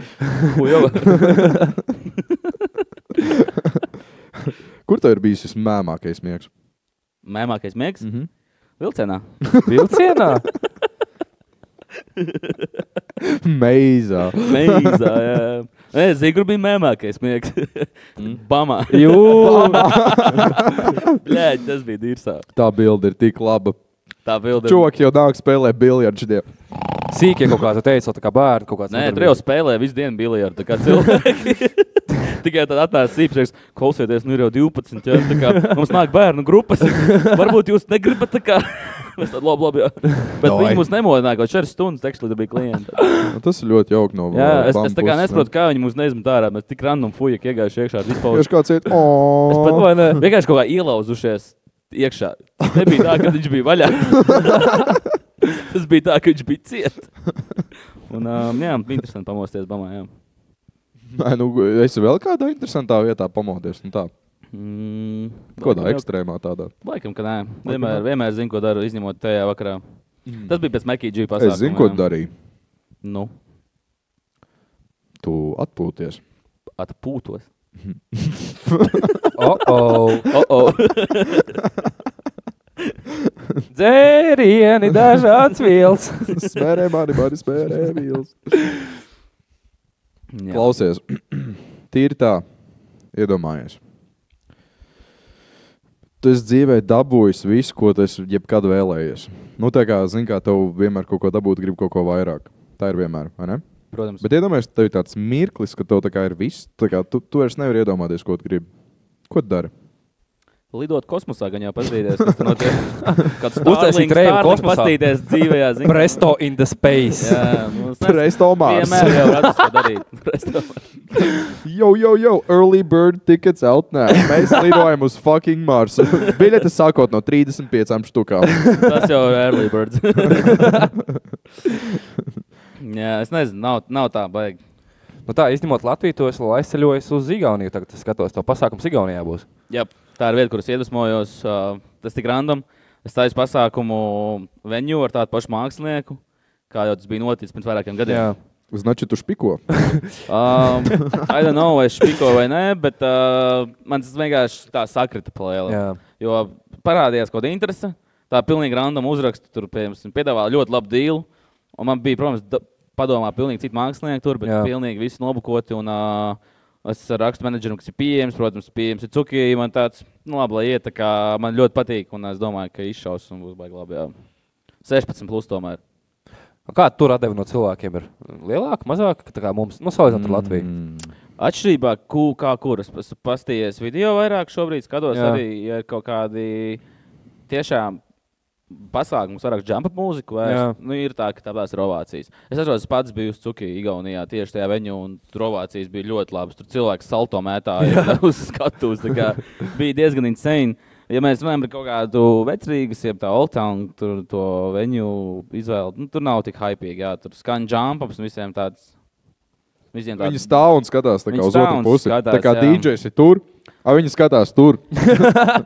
Ko jau? Kur tev ir bijis vismēmākais miegs? Mēmākais miegs? Vilcienā. Vilcienā? Meizā, jā. Es zinu, kur bija mēmākais miegs. Bamā. Bļēģi, tas bija dīrsā. Tā bilde ir tik laba. Tā bilde. Čoki jau nāk spēlē biljardu šitiem. Sīkie kaut kāds, tu teici, tā kā bērni kaut kāds. Nē, tur jau spēlē visu dienu biljardu, tā kā cilvēki. Tikai tad atnāca sīpšreiks, klausieties, ir jau 12, jā, tā kā mums nāk bērnu grupas. Varbūt jūs negribat tā kā. Mēs tad labi, jā. Bet viņi mūs nemodināja, kaut 4 stundas tekstu, līdz bija klienti. Tas ir ļoti jauki no jā, es tā kā nesaprotu, kā viņi mūs neizmet ārā. Mēs tik random fujak iegājuši iekšā ar vispaušu. Vienkārši kāds iet, Es pat vai ne, vienkārši kaut kā ielauzušies. iekšā. Tas nebija tā, ka viņš bija vaļā. Tas bija tā, ka viņš bija ciet. Un, jā, interesanti pamosties bamā, jā. Nē, nu, esi vēl kādā interesantā vietā pamodies, un tā? Kādā ekstrēmā tādā? Laikam, ka nē. Vienmēr zinu, ko daru, izņemot tajā vakarā. Tas bija pēc Mackie G pasākuma. Es zinu, ko darīju. Nu? Tu atpūties. Atpūtos? Dzērieni, dažāds vīls. Smērē mani smērē vīls. Klausies, tīri tā, iedomājies. Tu esi dzīvē dabūjis visu, ko tu esi jebkad vēlējies. Nu, tā kā, zini, kā tev vienmēr kaut ko dabūt, grib kaut ko vairāk. Tā ir vienmēr, vai ne? Protams. Bet iedomājies, tev ir tāds mirklis, ka tev tā kā ir viss. Tā kā tu vairs nevari iedomāties, ko tu gribi. Ko tu dari? Lidot kosmosā, gan jau paskatīties, kas tur notiek. Kāds Uztaisīt reivu kosmosā. Pastīties dzīvējā. Presto in the space. Jā, Presto Mars. Vienmēr jau radus, ko darīt. Presto Mars. Yo, early bird tickets out now. Mēs lidojam uz fucking Marsu. Biļetes sākot no 35 štukām. Tas jau ir early birds. Jā, es nezinu, nav tā baigi. Nu tā, izņemot Latviju, to es vēl aizceļojos uz Igauniju. Tagad es skatos, to pasākums Igaunijā būs. Jā, tā ir vieta, kuras iedvesmojos. Tas tik random. Es taisu pasākumu venue ar tādu pašu mākslinieku, kā jau tas bija noticis pirms vairākiem gadiem. Jā. Znači, tu špiko? I don't know, vai es špiko vai nē, bet man tas vienkārši tā sakrita plēle. Jā. Jo parādījās kaut kāda interese. Tā pilnīgi random uzrakstu. Tur, piedāvā ļoti labu dealu. Un man bija, protams, padomā pilnīgi citu mākslinieku tur, bet pilnīgi visu nobukoti. Un es ar rakstu menedžeru, kas ir pieejams, protams, pieejams ir Cuki. Man tāds, nu labi, lai iet, tā kā man ļoti patīk. Un es domāju, ka izšaus un būs baigi labi, jā. 16 plus tomēr. Kā tur atdevi no cilvēkiem ir? Lielāka, mazāka? Tā kā mums, nu, salīdzināt ar Latviju. Atšķirībā, kā kur. Es pastījies video vairāk šobrīd, skatos jā. Arī, ja ir kaut kādi tiešām pasākums, vairāk jump-up mūziku, nu, ir tā, ka tāpēc ir ovācijas. Es atceros, pats biju uz Cuki Igaunijā tieši tajā venue, un tur ovācijas bija ļoti labas. Tur cilvēks salto mētāja uz skatuves, tā kā bija diezgan insane. Ja mēs runājam par kaut kādu vecrīgas, jeb tā Old Town, tur to venue izvēli, nu, tur nav tik hypīgi, jā, tur skan jump-ups un visiem tāds. Viņi stāv un skatās tā kā uz otru pusi. Tā kā DJs ir tur. Viņi skatās tur.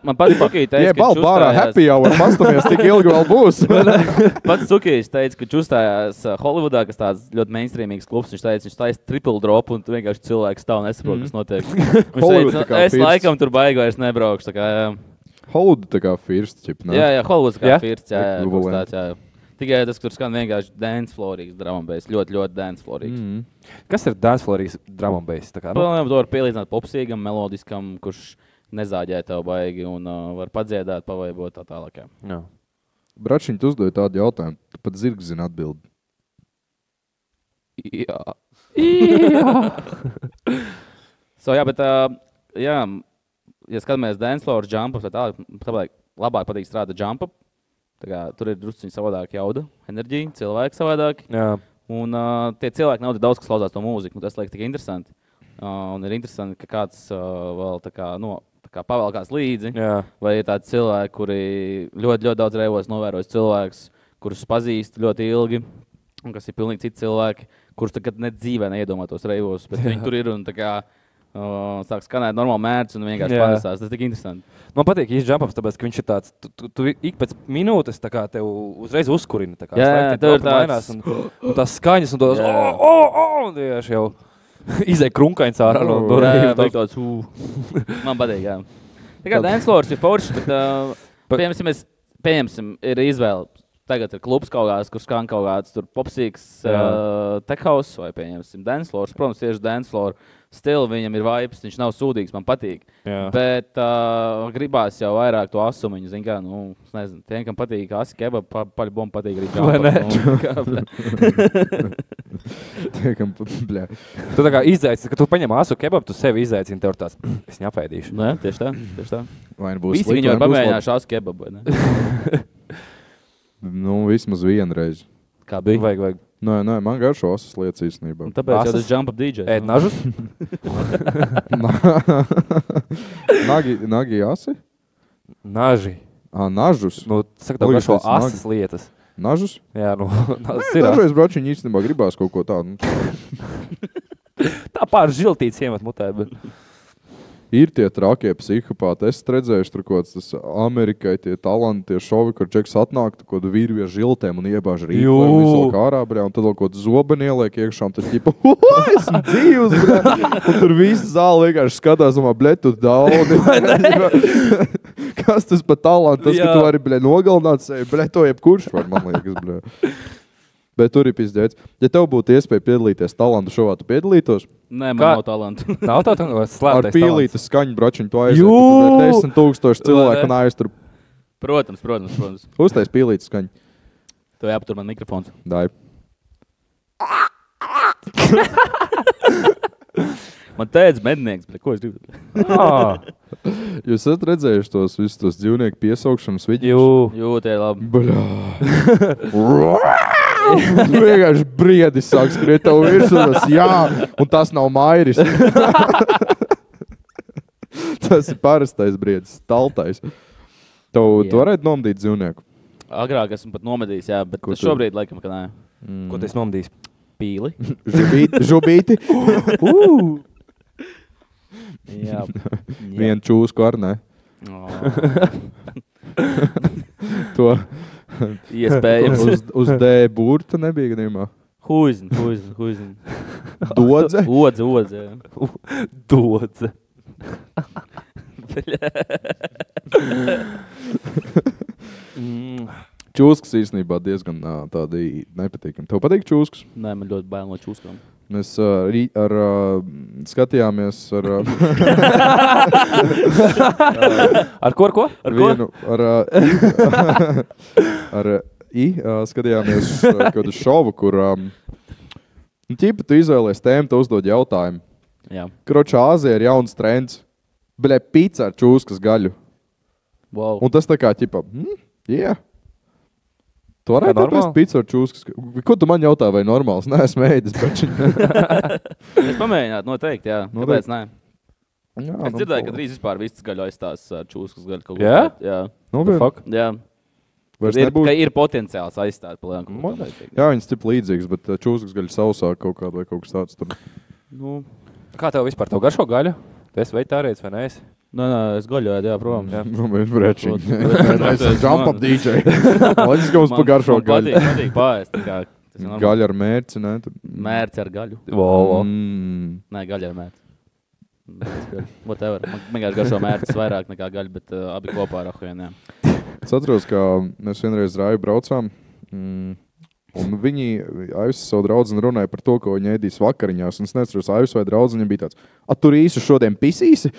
Man pats Cukijs teica, ka čustājās... happy hour, pastamies, tik ilgi vēl būs. Pats Cukijs teica, ka čustājās Hollywoodā, kas tāds ļoti mainstreamīgs klubs. Viņš teica, viņš taisa triple drop un vienkārši cilvēks stāv un nesaprot, kas notiek. Viņš teica, es laikam tur baigi vairs nebraukšu. Tā kā, jā. Hollywood tā kā first, čip, ne? Jā, Hollywood tā kā first, jā. Tikai tas, kur skan vienkārši dance floorīgs drum and bass. Ļoti, ļoti dance floorīgs. Kas ir dance floorīgs drum and bass? Tā kā, nu? To var pielīdzināt popsīgam, melodiskam, kurš nezāģē tev baigi un var padziedāt, pavaibot tā tālāk. Jā. Bračiņ, tu uzdoji tādu jautājumu. Tu pat zirgs zini atbildi. Jā. Jā, bet jā, ja skatāmies dance floor jump-up, tāpēc labāk patīk strādāt jump-up. Tur ir drusciņi savādāk jauda, enerģija, cilvēki savādāk. Jā. Un tie cilvēki nav daudz, kas klausās to mūziku. Tas liekas tik interesanti. Un ir interesanti, ka kāds vēl tā kā pavēlkās līdzi. Jā. Vai ir tādi cilvēki, kuri ļoti, ļoti daudz reivos novērojas cilvēkus, kurus pazīst ļoti ilgi. Un kas ir pilnīgi citi cilvēki, kurus tagad ne dzīvē neiedomātos reivos. Bet viņi tur ir un tā kā sāk skanēt normāli mērķis un vienkārši panesās. Tas ir tik interesanti. Man patīk īsti jump-ups, tāpēc, ka viņš ir tāds, tu ik pēc minūtes tā kā tev uzreiz uzkurina. Tā kā tev ir tāds. Un tās skaņas un tās, un tieši jau izēja krunkains ārā. Jā, tāds, man patīk, jā. Tā kā dance floors ir forši, bet pieņemsim, ir izvēle. Tagad ir klubs kaut kāds, kur skan kaut kāds tur popsīgs tech house vai pieņemsim dance floors. Protams, tieši dance floor stila viņam ir vibes, viņš nav sūdīgs, man patīk. Jā. Bet gribās jau vairāk to asumiņu, zin kā, nu, es nezinu, tiem, kam patīk asi kebab, paļu bomba patīk arī jump-up. Tiekam, bļā. Tu tā kā izaicini, ka tu paņem asu kebabu, tu sevi izaicini, tev tāds, es viņu apēdīšu. Nē, tieši tā. Visi viņi var pamēģināšu asu kebabu, vai ne? Nu, vismaz vienreiz. Kā bija? Vajag. Nē, man garšo asas lietas īstenībā. Un tāpēc jau tas jump-up DJs. Ēd nažus? Nagi asi? Naži. Nažus? Nu, saka, tev garšo asas lietas. Nažus? Jā, nu, dažreiz bročiņi īstenībā gribās kaut ko tādu. Tā pār žiltīts iemet mutē, bet... Ir tie trakie psihopāti. Es redzējuši tur kaut tas Amerikai tie talanti, tie šovi, kur čeks atnāk, kaut vīri ar žiltēm un iebāž rīku, un visu vēl ārā, bļā, un tad vēl kaut zobeni ieliek iekšā, un tad ķipa, esmu dzīvs, bļā. Un tur visu zāli vienkārši skatās, un bļā, tu dauni. Kas tas pa talantu? Tas, ka tu vari, bļā, nogalināt sevi, bļā, to jebkurš var, man liekas, bļā. Bet tur ir pizdēts. Ja tev būtu iespēja piedalīties talantu šovā, tu piedalītos? Nē, man nav talantu. Nav talantu? Ar pīlītas skaņu bročiņu tu aiziet. 10 000 cilvēku un aiz tur. Protams. Uztais pīlītas skaņu. Tev jāpatur man mikrofons. Dai. Man teica mednieks, bet ko es gribu? Jūs esat redzējuši visus tos dzīvnieku piesaukšanas viļņus? Jū, tie ir labi. Bļā. Vienkārši briedis sāk skriet tev virsū, jā, un tas nav Mairis. Tas ir parastais briedis, taltais. Tu varētu nomedīt dzīvnieku? Agrāk esmu pat nomedījis, jā, bet šobrīd laikam, ka nē. Ko tu esi nomedījis? Pīli. Žubīti. Jā. Vienu čūsku ar ne. To iespējams. Uz D burta nebija gadījumā. Huizin. Dodze? Odze. Dodze. Čūskas īstenībā diezgan tādi nepatīkami. Tev patīk čūskas? Nē, man ļoti bail no čūskām. Mēs skatījāmies ar... Ar ko? Skatījāmies kādu šovu, kur... ķipa, tu izvēlies tēmu, tu uzdod jautājumu. Jā. Kročā Āzija ir jauns trends. Bļē, pizza ar čūskas gaļu. Wow. Un tas tā kā, ķipa, yeah. Tu varētu apēst pizza ar čūskas. Ko tu man jautā, vai normāls? Nē, esmu ēdis, bečiņ. Es pamēģinātu, noteikti, jā. Kāpēc nē? Jā, es dzirdēju, ka drīz vispār viss gaļu aizstās ar čūskas gaļu kaut ko. Jā? Jā. Jā. Ka ir potenciāls aizstāt pa lielāku. Jā, viņas tip līdzīgas, bet čūskas gaļu sausāk kaut kādu vai kaut kas tāds tur. Nu. Kā tev vispār tev garšo gaļu? Tu esi veģetārietis vai neesi? Nē, es gaļu ēdu, jā, protams. Brečiņ. Jump up DJ. Loģiski, ka mums pa garšo gaļu. Man patīk pārēst. Gaļa ar mērci, ne? Mērci ar gaļu. Nē, gaļa ar mērci. Whatever. Man vienkārši garšo mērcis vairāk nekā gaļu, bet abi kopā ar ahujiem, jā. Es atceros, ka mēs vienreiz Rāju braucām. Un viņi, Aivis savu draudzeni runāja par to, ko viņi ēdīs vakariņās. Un es neatceros, Aivis vai draudzeni bija tāds, tur īsu šodien pisīsi?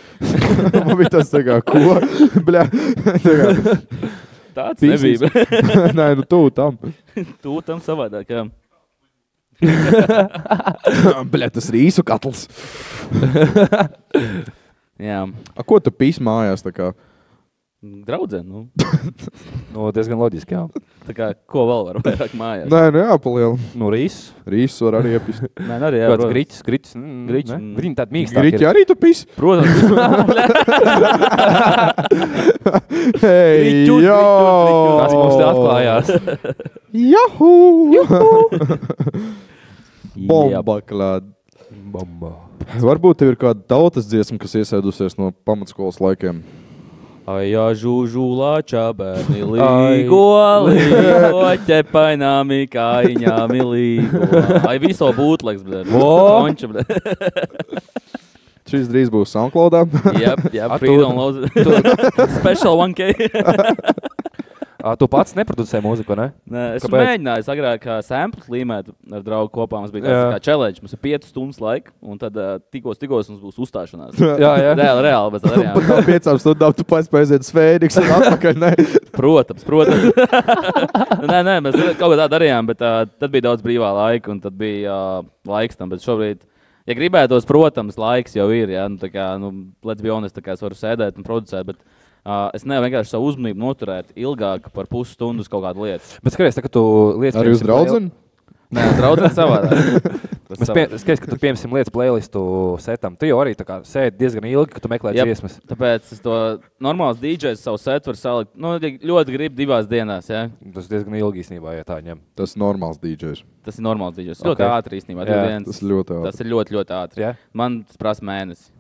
Man bija tāds tā kā, ko? Bļā, tā kā. Tāds nebija. Nē, nu tu tam. Tu tam savādāk, jā. Bļā, tas ir īsu katls. Jā. Ko tu pīs mājās tā kā? Draudzeni, nu. Nu, diezgan loģiski, jā. Tā kā, ko vēl var vairāk mājās? Nē, nu jā, palielu. Nu, rīsus. Rīsus var arī iepist. Nē, arī jā, protams. Griķis. Viņi tādi mīkstāki ir. Griķi arī tu pis? Protams. Hei, jo! Tas mums te atklājās. Juhu! Bomba klād. Bomba. Varbūt tev ir kāda tautas dziesma, kas iesēdusies no pamatskolas laikiem. Ai, jā, žūžūlāčā bērni līgo, ķepaināmi kājiņāmi līgo. Ai, viso būtleks, bļēd. Konča, bļēd. Šis drīz būs SoundCloudā. Jā, pre-download. Special 1K. Tu pats neproducē mūziku, ne? Nē, es mēģināju agrāk samples līmēt ar draugu kopā. Mums bija tāds kā challenge. Mums ir 5 stundas laika, un tad tikos mums būs uzstāšanās. Jā. Reāli, bet arī jā. Pat tā 5 stundām tu pēc aiziet Sfēniks un atpakaļ, ne? Protams. Nē, mēs kaut kā tā darījām, bet tad bija daudz brīvā laika, un tad bija laiks tam, bet šobrīd, ja gribētos, protams, laiks jau ir, jā, nu tā kā, let's be honest, tā kā es varu sēdēt un producēt, bet es nevaru vienkārši savu uzmanību noturēt ilgāk par pusstundu uz kaut kādu lietu. Bet skaties, tā, ka tu lietas... Arī uz draudzeni? Nē, draudzeni savādāk. Skaidrs, ka tu piemēram lietas playlistu setam. Tu jau arī tā kā sēdi diezgan ilgi, ka tu meklē dziesmas. Tāpēc es to normāls DJs savu setu var salikt, ļoti grib 2 dienās, ja? Tas diezgan ilgi īstenībā, ja tā ņem. Tas ir normāls DJs. Tas ir normāls DJs. Ļoti ātri īstenībā. Tas ir ļoti ātri. Tas ir ļoti ātri. Yeah. Man tas prasa mēnesi.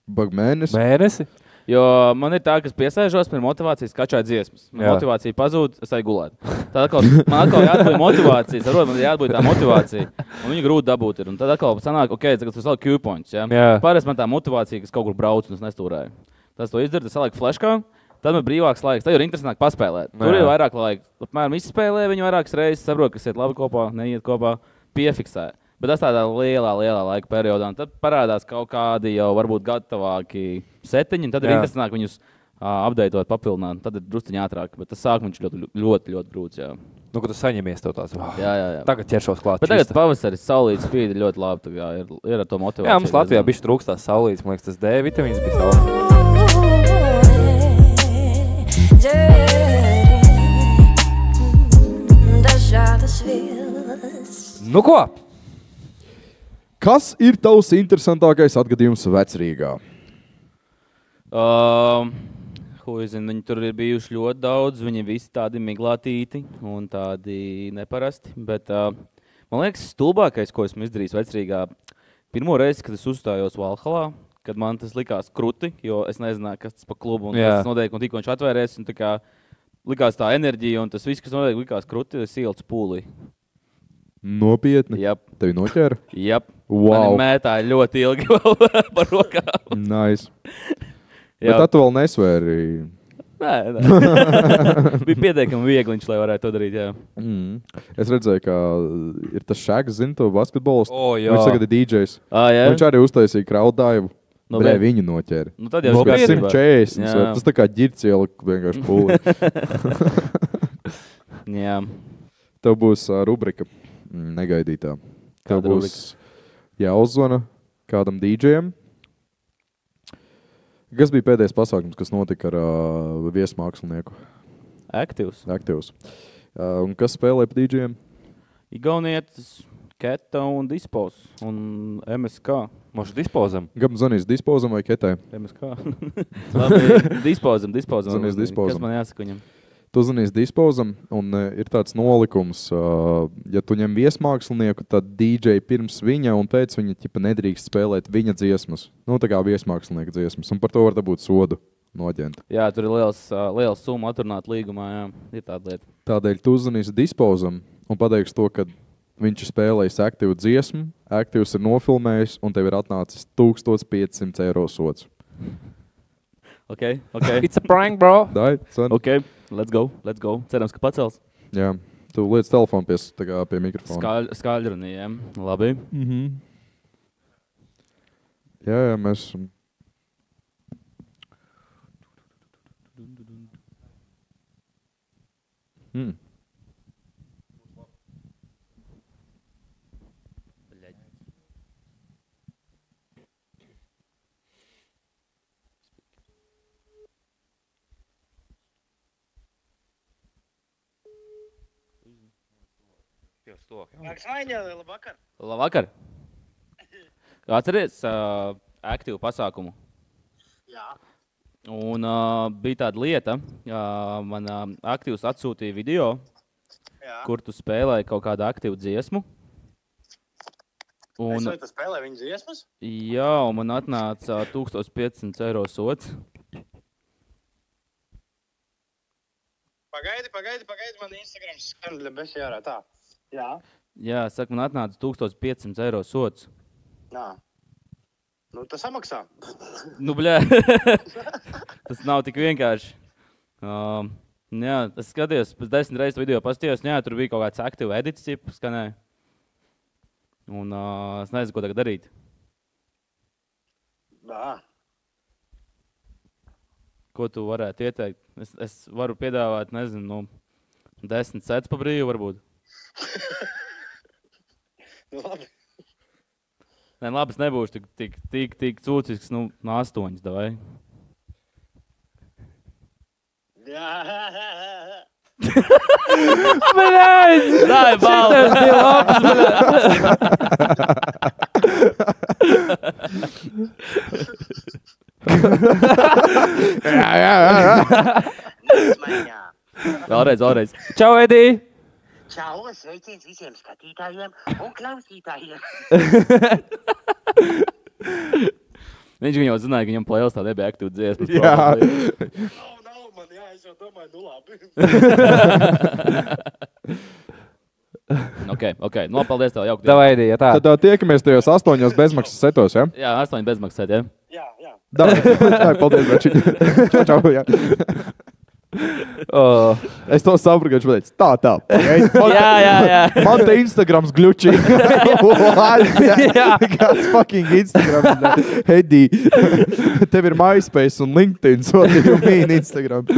Bag mēnesi? Mēnesi? Jo man ir tā, ka es piesēžos pie motivācijas kačāt dziesmas. Man motivācija pazūd, es eju gulēt. Man atkal jāatbūt motivācija, man ir jāatbūt tā motivācija. Un viņa grūti dabūt ir. Un tad atkal sanāk, tagad tu saliku Q-points. Ja? Pārējais man tā motivācija, kas kaut kur brauc un es nestūrēju. Tas to izdarīt, es saliku flashkā, tad man brīvāks laiks. Tad ir interesantāk paspēlēt. Tur ir vairāk laika. Apmēram izspēlē viņu vairākas reizes, saprot, kas iet labi kopā, neiet kopā, piefiksē. Bet tas tādā lielā laika periodā. Un tad parādās kaut kādi jau varbūt gatavāki setiņi. Tad ir interesantāk viņus updateot, papildināt. Tad ir drusciņi ātrāk. Bet tas sākums ļoti grūts. Jā. Nu, kad tu saņemies tev tās. Jā. Tagad ķeršos klāt. Bet tagad pavasaris, saulītes spīd ir ļoti labi. Ir ar to motivāciju. Jā, mums Latvijā bišķi trūkst tās saulītes. Man liekas, tas D vitamīns bija saulītes. Nu ko? Kas ir tavs interesantākais atgadījums Vecrīgā? Viņi tur ir bijuši ļoti daudz. Viņi visi tādi miglātīti un tādi neparasti. Bet man liekas, stulbākais, ko esmu izdarījis Vecrīgā, pirmo reizi, kad es uzstājos Valhalā, kad man tas likās kruti, jo es nezināju, kas tas pa klubu un tas notiek, un tikko viņš atvērēs, un tā kā likās tā enerģija, un tas viss, kas notiek, likās kruti, es ielcu pūlī. Nopietni? Jep. Tevi noķēra? Jep. Wow. Mani mētāja ļoti ilgi vēl par rokām. Nice. Bet tad tu vēl nesvēri? Nē. Bija pietiekami viegliņš, lai varētu to darīt, jā. Es redzēju, ka ir tas Šaks, zini, to basketbolistu. Jā. Viņš tagad ir DJs. Jā. Viņš arī uztaisīja crowd-dive. Viņu noķēra. Nu, tad jau bija 140. Tas tā kā ģirts ielika vienkārši pūlī. Jā. Tev būs rubrika negaidītā. Tev būs jāuzzvana kādam DJam. Kas bija pēdējais pasākums, kas notika ar viesmākslinieku? Aktīvs. Un kas spēlē pa DJiem? Igaunietis, Keta un Dispos un MSK. Mošu Dispozam? Gabam zvanīs Dispozam vai Ketai? MSK. Labi, Dispozam. Zvanīs Dispozam. Kas man jāsaka viņam? Tu zvanīs Dispozam, un ir tāds nolikums, ja tu ņem viesmākslinieku, tad DJ pirms viņa un pēc viņa ķipa nedrīkst spēlēt viņa dziesmas. Nu, tā kā viesmākslinieka dziesmas, un par to var dabūt sodu no aģenta. Jā, tur ir liels summa atrunāt līgumā, jā, ir tāda lieta. Tādēļ tu zvanīs Dispozam un pateiksi to, ka viņš ir spēlējis aktīvu dziesmu, aktīvs ir nofilmējis, un tev ir atnācis 1500 eiro sods. Okay. It's a prank, bro. Dai, son. Okay, let's go. Cerams, ka pacels. Jā, tu liec telefonu pie mikrofona. Skaļrunī, jā. Labi. Jā, mēs... Labvakar. Atceries aktīvu pasākumu? Jā. Un bija tāda lieta, man aktīvs atsūtīja video, kur tu spēlēji kaut kādu aktīvu dziesmu. Es vai tu spēlēji viņu dziesmas? Jā, un man atnāca 1500 eiro sods. Pagaidi, man Instagram skandļa bez jārā. Tā. Jā. Jā, saka, man atnāca 1500 eiro sods. Nā. Nu, tas samaksā. Nu, bļē. Tas nav tik vienkārši. Jā, es skatījos, pēc 10 reizes video pastījos, jā, tur bija kaut kāds aktīvu edits, skanēja. Un es nezinu, ko tagad darīt. Nā. Ko tu varētu ieteikt? Es varu piedāvāt, nezinu, 10 sets pa brīvu varbūt. Labi. Nē, labi, es nebūšu tik cūcisks, 8, davai. Jā. Bļaļ! Dai, balva! Šitas bija labs, Nesmaiņā. Vēlreiz. Čau, Edī! Čau, sveiciens visiem skatītājiem un klausītājiem. Viņš jau zināja, ka viņam playlistā nebija aktīvi dziesmas. Jā. Nav, man es jau domāju, nu labi. Ok. Paldies tev, jauki. Davai, Edī, ja tā. Tad tiekamies tajos 8 bezmaksas setos, ja? Jā, 8 bezmaksāt, ja? Jā. Davai, paldies, Brači. Čau, jā. Es to sapratu, ka viņš pateica, tā. Okay? Jā. Man te Instagrams gluči. Kāds fucking Instagrams. Edī, tev ir MySpace un LinkedIn, so what do you mean Instagram?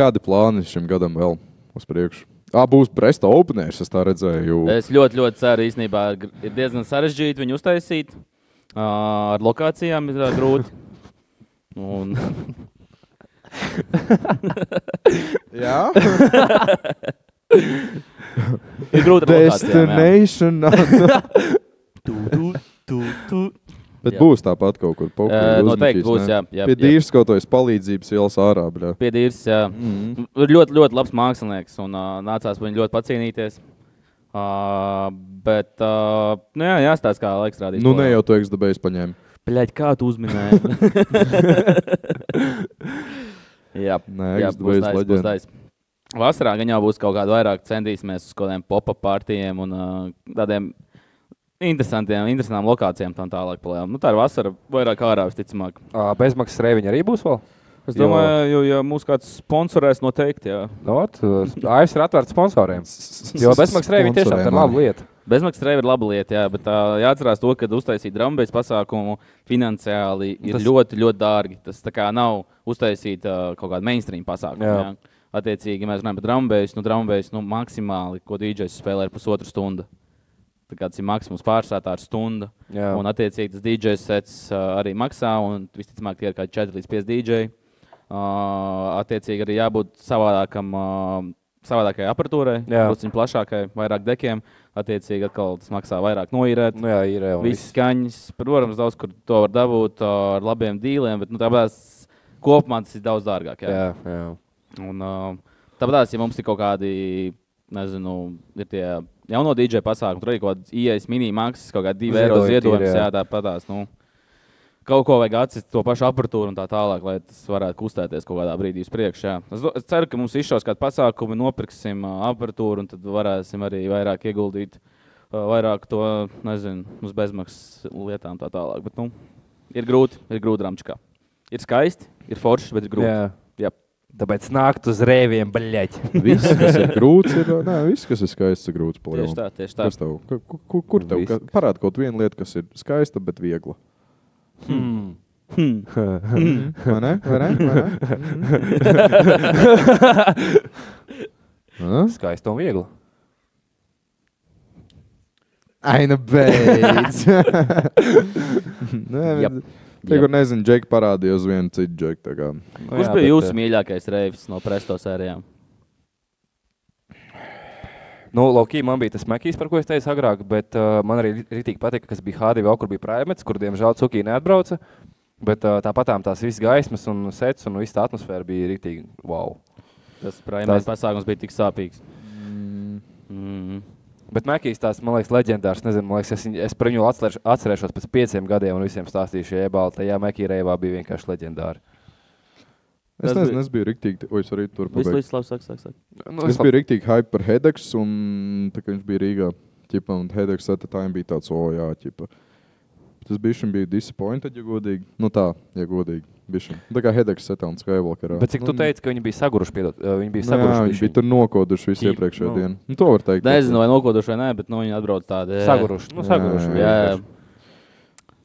Kādi plāni šim gadam vēl uz priekšu? Būs Bresta Openers, es tā redzēju. Es ļoti ceru, īstenībā ir diezgan sarežģīti viņu uztaisīt. Ar lokācijām ir grūti. Un... Jā? Ir grūti ar Destination. Bet Jā. būs tāpat kaut kur pokrī. Noteikti būs, jā. Pie Dīrs kaut kojas palīdzības ielas ārā, bļā. Pie Dīrs, jā. Ir ļoti labs mākslinieks un nācās viņu ļoti pacīnīties. Bet, jāstāsta, kā laiks rādīs. Nu, ne jau tu ex-dabējs paņēmi. Bļaļ, kā tu uzminēji? Jā, būs leģenda. Vasarā gan jau būs kaut kāda vairāk centīsimies uz kaut kādiem pop-up partijiem un tādiem interesantām lokācijām tam tālāk palējām. Nu, tā ir vasara vairāk ārā, visticamāk. Bezmaksas reiviņi arī būs vēl? Es domāju, ja mūs kāds sponsorēs noteikti, jā. AIS ir atvērts sponsoriem. Jo bezmaksas reiviņi tiešām ir laba lieta. Bezmaksas reivi ir laba lieta, jā, bet jāatcerās to, ka uztaisīt drumbeitas pasākumu finansiāli ir ļoti dārgi. Tas tā kā nav uztaisīt kaut kādu mainstream pasākumu, jā. Attiecīgi, ja mēs runājam par drumbeitas, maksimāli, ko DJs spēlē ir 1,5 stunda. Tā kā tas ir maksimums pārstātā ar stundu. Jā. Un attiecīgi tas DJ sets arī maksā, un visticamāk tie ir kādi 4 līdz 5 DJ. Attiecīgi arī jābūt savādākai aparatūrai, būtu plašākai, vairāk dekiem. Attiecīgi atkal tas maksā vairāk noīrēt. Nu jā, īrē. Visas skaņas, protams, daudz, kur to var dabūt ar labiem dīliem, bet tāpēc kopumā tas ir daudz dārgāk. Jā. Un tāpēc, ja mums ir kaut kādi, nezinu, ir tie jauno DJ pasākumi, tur arī kaut kāds ieejas mini-maksas, kaut kādi 2 eiro ziedojums, jā, tāpatās, kaut ko vajag atsist to pašu aparatūru un tā tālāk, lai tas varētu kustēties kaut kādā brīdī uz priekšu, jā. Es ceru, ka mums izšaus kādu pasākumu, nopirksim aparatūru un tad varēsim arī vairāk ieguldīt, vairāk to, nezinu, uz bezmaksas lietām tā tālāk, bet, ir grūti ramčikā. Ir skaisti, ir forši, bet ir grūti. Jā. Tāpēc nākt uz rēviem, baļķi. Viss, kas ir grūts, viss, kas ir skaists, ir grūts. Tieši tā. Kur tev parāda kaut viena lieta, kas ir skaista, bet viegla? Vai ne? Skaista un viegla. Aina beidz. Tegur nezinu, Džeki parādīja uz vienu citu Džeku. Kurš bija jūsu mīļākais reivis no Presto sērijām? Laukī, man bija tas Mekijs, par ko es teicu agrāk, bet man arī ritīgi patika, kas bija HDV, kur bija Praimets, kur diemžēl Cukī neatbrauca. Bet tāpatām tās visas gaismas un sets un viss tā atmosfēra bija ritīgi wow. Tas Praimets pasākums bija tik sāpīgs. Bet Mekijs tās, man liekas, leģendārs, nezinu, man liekas, es par viņu atcerēšos pēc 5 gadiem un visiem stāstīšu iebāli, tajā Mekija reivā bija vienkārši leģendāri. Es nezinu, es biju riktīgi, es arī tur pabeigtu. Sāk. Es biju riktīgi hype par Hedex un tā kā viņš bija Rīgā, un Hedex at the time bija tāds, Tas bišķiņ bija disappointed, ja godīgi. Ja godīgi. Bišķiņ. Tā kā Hedex setā un Skywalkerā. Bet cik tu teici, ka viņi bija saguruši, viņi bija saguruši? Jā, viņi bija tur nokoduši visu iepriekšējo dienu. To var teikt. Nezinu, vai nokoduši vai nē, bet viņi atbrauc tādi. Saguruši. Saguruši. Jā.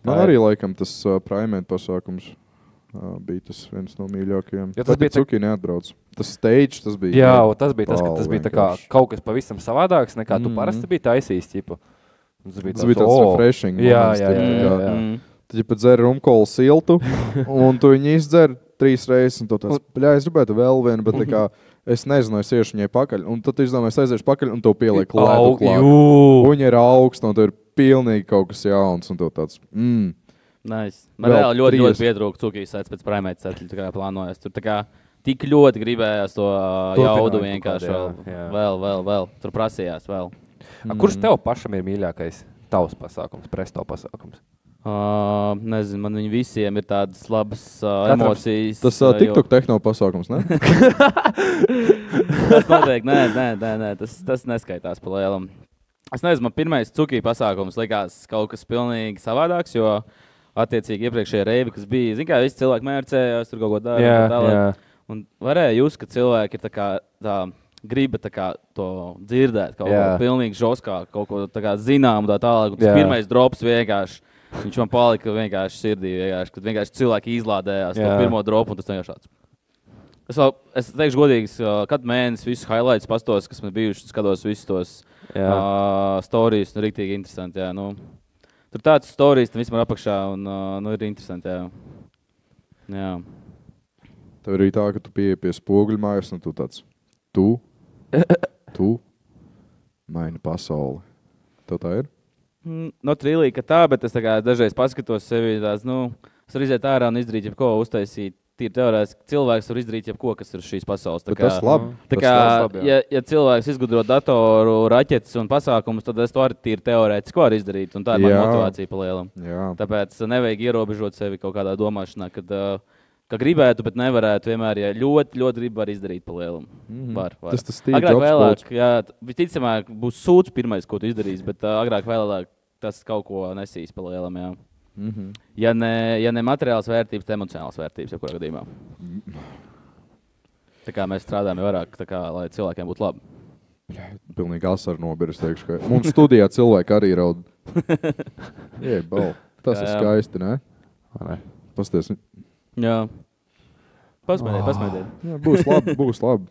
Man arī laikam tas Primate pasākums bija tas viens no mīļākajiem. Ja tas bija Cukī neatbrauc. Tas stage, tas bija. Jā, tas bija tas, ka tas bija tā kā kaut kas pavisam savādāks, nekā tu parasti bija taisījis, ķipa. Tas bija tāds refreshing. Jā. Tad, ja pat dzer rumkolu siltu, un tu viņu izdzer 3 reizes, un tu tāds, bļā, es gribētu vēl vienu, bet tā kā, es nezinu, es iešu viņai pakaļ. Un tad tu izdomā, es aiziešu pakaļ, un tu pieliek ledu klāt. Viņa ir augsta, un tu ir pilnīgi kaut kas jauns, un tu tāds, Nice. Man vēl ļoti pietrūka cukijas sēts pēc primētas sētļu, tā kā plānojas. Tur tā kā tik ļoti gribējās to jaudu vienkārši vēl. Tur prasījās vēl. Kurš tev pašam ir mīļākais tavs pasākums, presto pasākums? Nezinu, man viņi visiem ir tādas labas emocijas. Tas TikTok tehno pasākums, ne? Tas noteikti, nē, tas neskaitās pa lielam. Es nezinu, man pirmais cukiju pasākums likās kaut kas pilnīgi savādāks, jo attiecīgi iepriekšējā reivi, kas bija, zin kā, visi cilvēki mērcējās, tur kaut ko dara. Un varēja just, ka cilvēki ir tā griba to dzirdēt, kaut ko pilnīgi žoskā, kaut ko tā kā zinām, tā tālāk. Tas pirmais drops vienkārši. Viņš man palika vienkārši sirdī, kad vienkārši cilvēki izlādējās to pirmo dropu, un tas vienkārši tāds. Es teikšu godīgs, kad mēnesis visus highlights pastos, kas man bijuši, skatos visus tos stories, riktīgi interesanti, Tur tāds stories, tam vismaz apakšā, un ir interesanti, jā. Tev ir tā, ka tu pieeji pie spoguļmājas, un tu tāds, tu maini pasauli. Tev tā ir? Not really, ka tā, bet es dažreiz paskatos sevi tās, es varu iziet ārā un izdarīt jebko, uztaisīt. Tīri teorētiski cilvēks var izdarīt jebko, kas ir šīs pasaules. Tas labi. Ja cilvēks izgudro datoru, raķetes un pasākumus, tad es to arī tīri teorētiski varu izdarīt, un tā ir mana motivācija pa lielam. Tāpēc nevajag ierobežot sevi kaut kādā domāšanā, ka gribētu, bet nevarētu vienmēr, ja ļoti, ļoti grib, var izdarīt pa lielam. Var. Tas Steve agrāk Jobs vēlāk, visticamāk, būs sūds pirmais, ko tu izdarīs, bet agrāk vēlāk tas kaut ko nesīs pa lielam, jā. Ja ne materiāls vērtības, tad emocionāls vērtības, jebkurā gadījumā. Tā kā mēs strādājam vairāk, tā kā, lai cilvēkiem būtu labi. Pilnīgi asaru nobir, es teikšu, ka mums studijā cilvēki arī raud. Tas ir skaisti, ne? Pasties. Jā. Pasmēdiet. Jā, būs labi.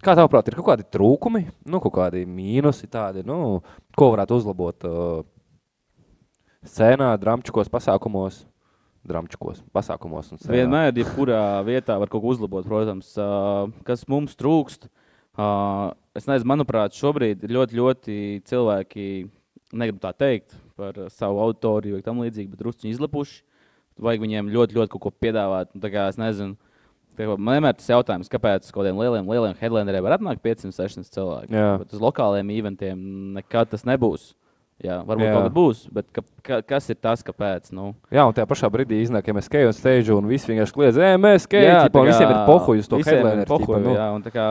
Kā tavuprāt, ir kaut kādi trūkumi, kaut kādi mīnusi tādi, ko varētu uzlabot scēnā, pasākumos un scēnā? Vienmēr, jebkurā vietā var kaut ko uzlabot, protams, kas mums trūkst. Es nezinu, manuprāt, šobrīd ir ļoti, ļoti cilvēki, negribu tā teikt, par savu auditoriju vai tam līdzīgi, bet drusciņi izlepuši. Vajag viņiem ļoti, ļoti kaut ko piedāvāt. Tā kā es nezinu. Man vienmēr tas jautājums, kāpēc kaut kādiem lieliem headlineriem var atnākt 500-600 cilvēki. Bet uz lokāliem eventiem nekad tas nebūs. Jā, varbūt kaut kad būs, bet kas ir tas, kāpēc? Jā, un tajā pašā brīdī iznāk MSK un stage, un visi vienkārši kliedz, MSK, un visiem ir pohuji uz to headlineru. Jā, un tā kā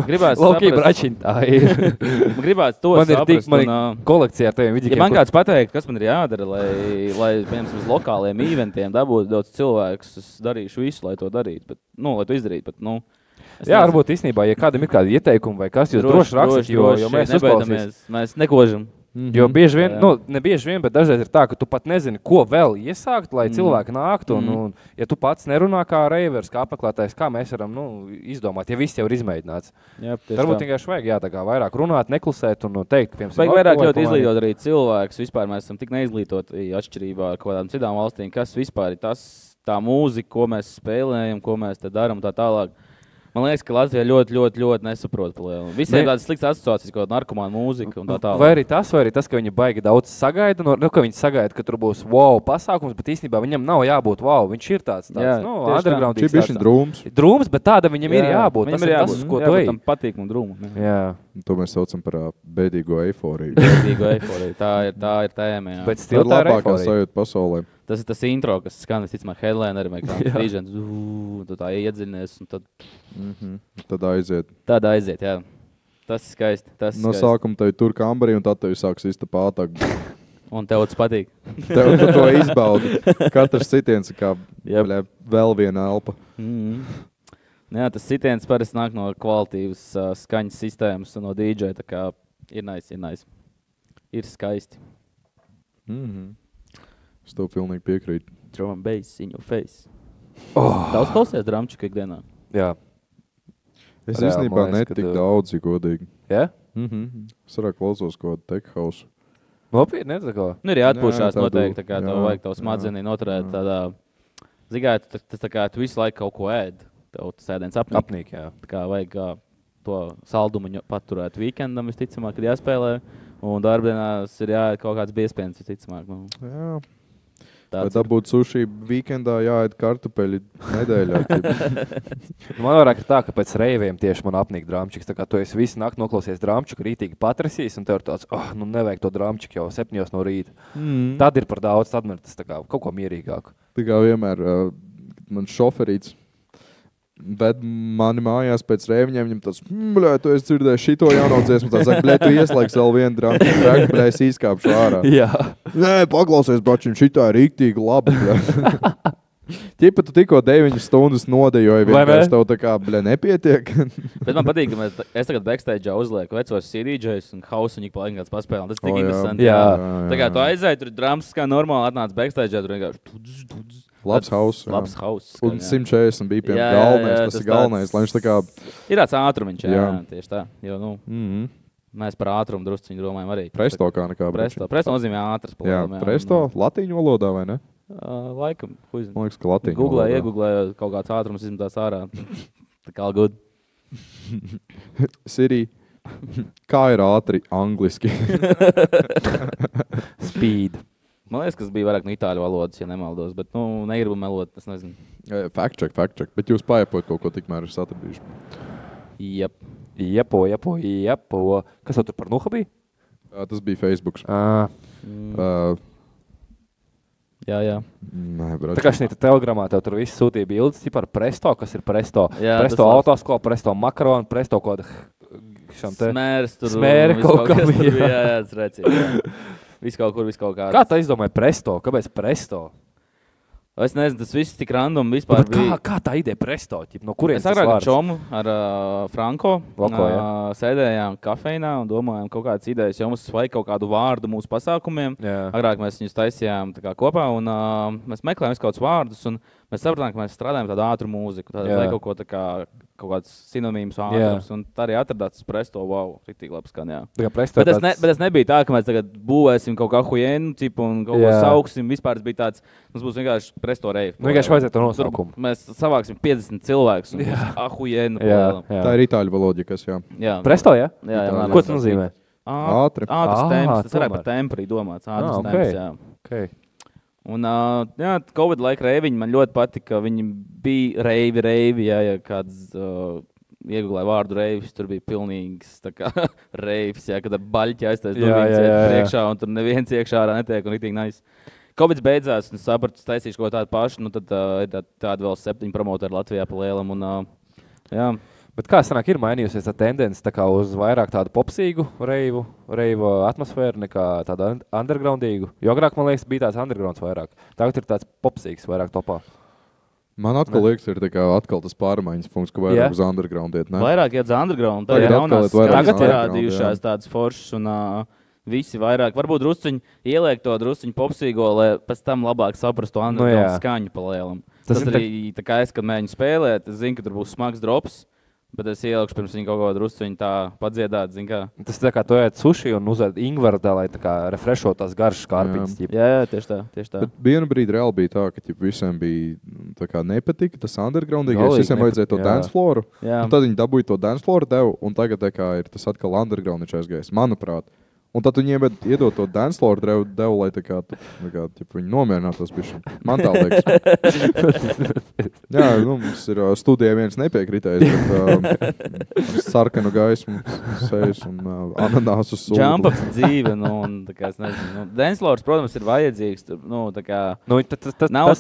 gribētu Loki bračiņ tā ir. Man gribētu to saprast. Man ir kolekcija ar teviem vidīkiem. Ja man kāds pateikt, kas man ir jādara, lai piemēram, uz lokāliem eventiem dabūtu daudz cilvēkus, es darīšu visu, lai to darītu, lai to izdarītu, bet, jā, varbūt īstenībā, ja kādam ir kādi ieteikumi vai kas, jūs droši rakstat, jo mēs uzklausīs. Mēs nekožam. Jo bieži vien, ne bieži vien, bet dažreiz ir tā, ka tu pat nezini, ko vēl iesākt, lai cilvēki nāktu. Un, ja tu pats nerunā kā reivers, kā apmeklētājs, kā mēs varam izdomāt, ja viss jau ir izmēģināts. Varbūt vienkārši vajag vairāk runāt, neklusēt un teikt, piemēram, vajag vairāk ļoti izglītot arī cilvēkus. Vispār mēs esam tik neizglītoti atšķirībā ar kaut kādām citām valstīm, kas vispār ir tā mūzika, ko mēs spēlējam, ko mēs te darām tā tālāk. Man liekas, ka Latvija ļoti nesaprot. Visiem ir tādas sliktas asociācijas, kā narkomāna mūzika un tā tālāk. Vai arī tas, ka viņi baigi daudz sagaida, ka viņi sagaida, ka tur būs wow pasākums, bet īstenībā viņam nav jābūt wow. Viņš ir tāds underground. Viņš ir bišķiņ drūms. Drūms, bet tāda viņam ir jābūt. Viņam ir jābūt, ko tu ej. Tam patīk un drūmu. Jā. To mēs saucam par bēdīgo eiforiju. Tā ir tēma, jā. Bet stil tā ir labākā sajūta pasaulē. Tas ir tas intro, kas skan visticamāk headlinerim vai kā dīdžens. Tu tā iedziļinies un tad... Tad aiziet. Tad aiziet, jā. Tas ir skaisti. No sākuma tevi tur kambarī un tad tevi sāks iztap ātāk. Un tev tas patīk. Tev to izbaudi. Katrs sitiens ir kā vēl viena elpa. Jā, tas sitiens parasti nāk no kvalitīvas skaņas sistēmas un no DJ, tā kā ir nice. Ir skaisti. Es tev pilnīgi piekrītu. Drum and bass in your face. Daudz klausies drumčiku ikdienā? Jā. Es Reāli, īstenībā man liekas, ka netiku tu- daudz, ja godīgi. Ja? Es arī klausos kaut kādu tech house. Nopietni, ne? Tā kā. Nu, ir jāatpūšās Jā, tādu- noteikti, tā kā tev jā, vajag tavu smadzenī noturēt tādā, zigā, tas tā kā tu visu laiku kaut ko ēd, tev tas ēdiens apnīk. Apnīk, jā. Tā kā vajag to saldumu paturēt weekendam, visticamāk, kad jāspēlē, un darbdienās ir jāiet kaut kāds biespienas, visticamāk. Nu, Jā. Vai tāds ir. dabūt suši weekendā jāēd kartupeļi nedēļā? Man vairāk ir tā, ka pēc reiviem tieši man apnīk drāmčiks. Tā kā tu esi visu nakti noklausies drāmčiku, rītīgi patrasīs, un tev ir tāds, nu nevajag to drāmčiku jau 7 no rīta. Tad ir par daudz, tad man ir tas tā kā kaut ko mierīgāk. Tā kā vienmēr man šoferīts ved mani mājās pēc rēviņiem, viņam tāds, bļā, tu esi dzirdējis šito jauno dziesmu, tā saka, bļā, tu ieslēgs vēl vienu drāmčiku, bļā, es izkāpšu ārā. Jā. Nē, paklausies, bračiņ, šitā ir rīktīgi labi, bļā. Ķipa, tu tikko 9 stundas nodejoji, vienkārši tev tā kā, bļā, nepietiek. Bet man patīk, ka es tagad backstage'ā uzlieku vecos CD-džējus un hausu un ik pa laikam kāds paspēlē. Tas ir tik interesanti. Jā. Tā kā tu aizēji, tur ir drāmas kā normāli atnāc backstage'ā, tur vienkārši Labs hauss. Labs hauss. Un 140 bija pie Jā, galvenais, jā, tas tas ir galvenais, lai viņš tā kā... Ir tāds ātrumiņš, jā, Jā. tieši tā. Jo, nu, mēs par ātrumu drusciņu domājam arī. Presto kā nekā. Presto. Presto nozīmē ātras. Jā, presto, latīņu valodā vai ne? Laikam, huiz. Man liekas, ka latīņu Googlē, valodā. iegooglēju kaut kāds ātrums izmetās ārā. Tā kā all good. Siri, kā ir ātri angliski? Speed. Man liekas, kas bija vairāk no itāļu valodas, ja nemaldos, bet, nu, negribu melot, es nezinu. Fact check. Bet jūs paiepot kaut ko tikmēr esat atradījuši. Jep. Jepo. Kas tev tur par nuha bija? Tas bija Facebooks. Jā. Nē, Tā brāt. kā šī telegramā tev tur viss sūtīja bildes, par presto, kas ir presto. Jā, Presto tas labs. autoskola, presto makaronu, presto kaut kāda Smērs tur. Smēri viss kaut kam, kas tur bija, jā. jā, tas redzīgi. Viss kaut kur, viss kaut kā. Kā tu izdomāji presto? Kāpēc presto? Es nezinu, tas viss tik random vispār bija. Kā tā ideja presto? Ķip, no kurienes Es tas agrāk ar vārds? Čomu, ar Franko, Loko, sēdējām kafejnā un domājām kaut kādas idejas, jo mums vajag kaut kādu vārdu mūsu pasākumiem. Jā. Agrāk mēs viņus taisījām tā kā kopā un mēs meklējām kaut kādus vārdus un mēs sapratām, ka mēs strādājam tādu ātru mūziku. Tad Jā. vajag kaut ko tā kā, kaut kāds sinonīms ātrums un tā arī atradās tas presto, wow, riktīgi labs skan, jā. Tā kā presto Bet tāds- bet tas nebija tā, ka mēs tagad būvēsim kaut kā huienu cipu un kaut ko Jā. sauksim. Vispār tas bija tāds, mums būs vienkārši presto reivi. Nu, vienkārši vajadzēja to nosaukumu. Mēs savāksim 50 cilvēkus un būs ahuienu. Jā. Tā ir itāļu valoda, kas jā. Jā. Presto, jā? Jā. Ko tas nozīmē? Ātri. Ātrs temps. Tas tomēr. varētu par tempu arī domāts. Ātrs ok. temps, jā. Okay. Un, jā, Covid laika reiviņi man ļoti patika. Viņi bija reivi, jā, ja kāds iegūlēja vārdu reivis, tur bija pilnīgs tā kā reivis, jā, kad ar baļķi aiztais durvīm priekšā, un tur neviens iekšā ārā netiek, un ritīgi nice. Covid beidzās, un es sapratu, es taisīšu kaut ko tādu pašu, nu tad ir tādi vēl 7 promoteri Latvijā pa lielam, un jā. Bet kā sanāk, ir mainījusies tā tendence tā kā uz vairāk tādu popsīgu reivu atmosfēru nekā tādu undergroundīgu? Jo agrāk, man liekas, bija tāds undergrounds vairāk. Tagad ir tāds popsīgs vairāk topā. Man atkal liekas, ir tā kā atkal tas pārmaiņas punkts, ka vairāk uz underground iet, ne? Vairāk iet uz underground, tā Tagad ir atkal jaunās iet vairāk skaņas uz underground, parādījušās tādas foršas, un visi vairāk, varbūt drusciņi ieliek to drusciņu popsīgo, lai pēc tam labāk saprastu underground skaņu pa lielam. Tas arī, tā kā es, kad mēģinu spēlēt, es zinu, ka tur būs smags drops, bet es ielikšu pirms viņa kaut ko drusciņu tā padziedāt, zin kā. Tas tā kā tu ēd suši un uzēd ingveru tā, lai tā kā refrešot tās garšas kārpiņas. Jā, tieši tā. Bet vienu brīdi reāli bija tā, ka visiem bija tā kā nepatika tas undergroundīgais, visiem vajadzēja to dance flooru, un tad viņi dabūja to dance flooru devu, un tagad tā kā ir tas atkal undergroundiņš aizgājis, manuprāt. Un tad viņiem iedod to dance floor devu, lai tā kā viņi nomierinātos bišķi. Man tā liekas. Jā, nu, mums ir studijā viens nepiekritējis, bet sarkanu gaismu sejas un ananāsu sūdu. Jump-ups dzīve, nu, un tā kā es nezinu. Nu, dance floors, protams, ir vajadzīgs. Tur, nu, tā kā nav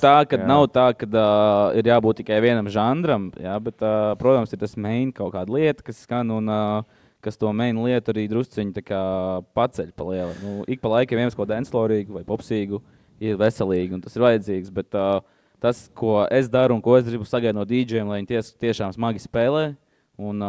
tā, ka ir jābūt tikai vienam žanram, jā, bet, protams, ir tas main kaut kāda lieta, kas skan un kas to main lietu arī drusciņi paceļ pa lielu. Nu, ik pa laikam viens ko dancelorīgu vai popsīgu ir veselīgi, un tas ir vajadzīgs, bet tas, ko es daru un ko es gribu sagaidīt no DJiem, lai viņi tiešām smagi spēlē, Un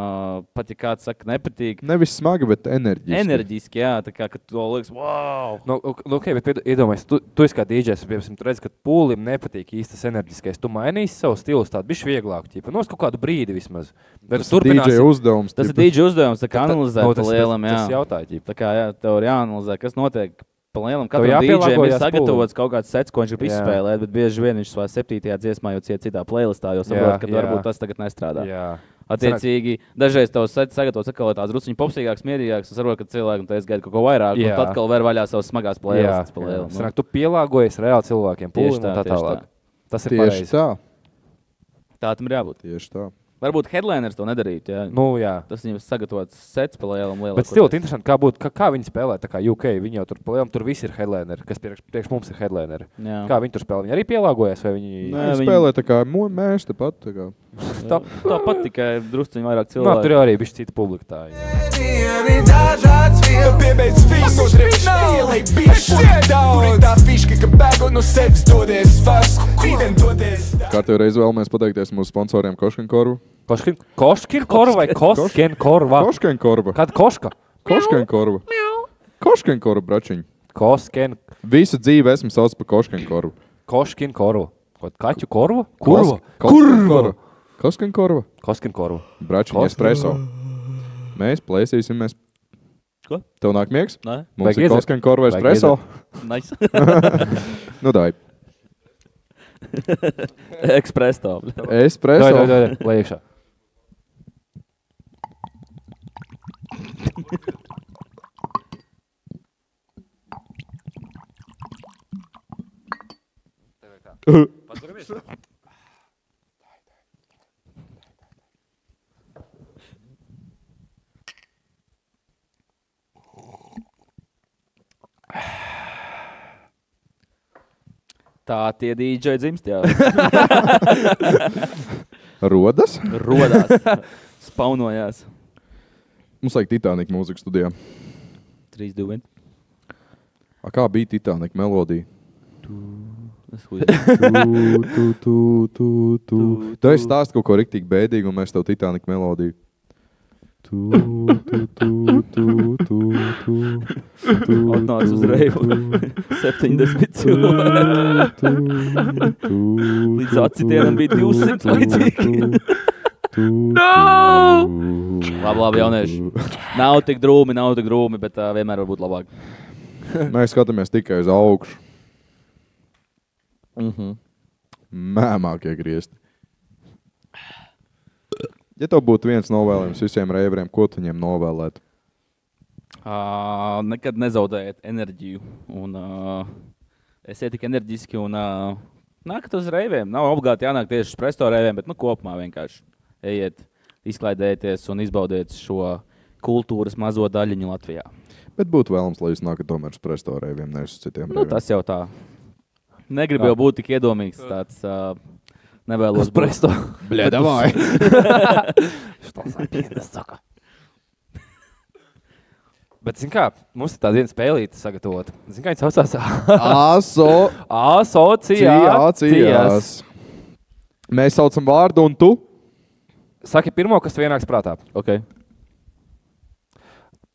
pat, ja kāds saka, nepatīk. Nevis smagi, bet enerģiski. Enerģiski, jā, tā kā, ka tu liekas, wow! Nu, ok, bet iedomājies, tu esi kā DJs, piemēram, tu redzi, ka pūlim nepatīk īstas enerģiskais. Tu mainīsi savu stilu tādu bišķi vieglāk, ķipa. Uz kaut kādu brīdi vismaz. Tas ir DJ uzdevums. Tas ir DJ uzdevums, tā kā analizēt pa lielam, jā. Tas jautāja, ķipa. Tā kā, jā, tev ir jāanalizē, kas notiek pa lielam. Katram DJam ir sagatavots kaut kāds sets, ko viņš grib izspēlēt, bet bieži vien viņš savā 7. dziesmā jau ciet citā playlistā, jo saprot, ka varbūt tas tagad nestrādā. Jā. Attiecīgi, dažreiz tavs sets sagatavots atkal tās druciņi popsīgāks, mierīgāks, un saprot, ka cilvēki, un tu esi gaidi kaut ko vairāk, un tad atkal ver vaļā savas smagās playlists pa lielam. Sanāk, tu pielāgojies reāli cilvēkiem, pūlim un tā tālāk. Tas ir pareizi. Tieši tā. Tā tam ir jābūt. Tieši tā. Varbūt headliners to nedarītu, jā. Nu, jā. Tas viņam sagatavots sets pa lielam lielāko. Bet stilt interesanti, kā viņi spēlē, tā kā UK, viņi jau tur pa lielam, tur visi ir headlineri, kas priekš mums ir headlineri. Jā. Kā viņi tur spēlē? Viņi arī pielāgojas, vai viņi... Nē, viņi spēlē tā kā mēs tepat, tā kā. Tāpat tikai drusciņi vairāk cilvēki. Nā, tur jau arī bišķi cita publika tā. Piebeidz visu, lai bišķi daudz. Tā fiška, ka bēgu no sevis dodies fars, rītdien dodies. Kārtējo reizi vēlamies pateikties mūsu sponsoriem Koškenkorvu. Koškenkorva vai Koskenkorva? Koškenkorva. Kāda koška? Koškenkorva. Koškenkorva, bračiņ. Visu dzīvi esmu sauc par Koškenkorvu. Koškenkorva. Kaķu korva? Kurva. Koškenkorva. Koskenkorva. Bračiņ, espresso. Mēs plēsīsim, mēs... Ko? Tev nāk miegs? Nē. Mums ir Koskenkorva espresso. Nice. Nu, dai. Espresso. Espresso. Dai, lai iekšā. Paturamies. Tā tie DJ dzimst, jā. Rodas? Rodās. Spaunojās. Mums vajag Titanic mūziku studijā. 3, 2, 1. Kā bija Titanic melodija? Tu esi stāst kaut ko riktīgi bēdīgi, un mēs tev Titanic melodiju. Atnāc uz reivu. 70 cilvēki. Līdz acitienam bija 200 laicīgi. Labi, jaunieši. Nav tik drūmi, bet vienmēr var būt labāk. Mēs skatāmies tikai uz augšu. Mēmākie griezti. Ja tev būtu viens novēlējums visiem reiveriem, ko tu viņiem novēlētu? Nekad nezaudējiet enerģiju. Un esiet tik enerģiski un nākat uz reiviem. Nav obligāti jānāk tieši uz presto reiviem, bet kopumā vienkārši ejiet, izklaidēties un izbaudiet šo kultūras mazo daļiņu Latvijā. Bet būtu vēlams, lai jūs nākat tomēr uz presto reiviem, nevis uz citiem reiviem. Tas jau tā. Negribu jau būt tik iedomīgs tāds... Nevēlos presto. Bļa, davai. Bet, zin kā, mums ir tāda viena spēlīte sagatavota. Zin kā, viņi saucās Asociācijas. Mēs saucam vārdu un tu? Saki pirmo, kas tev ienāks prātā. Ok.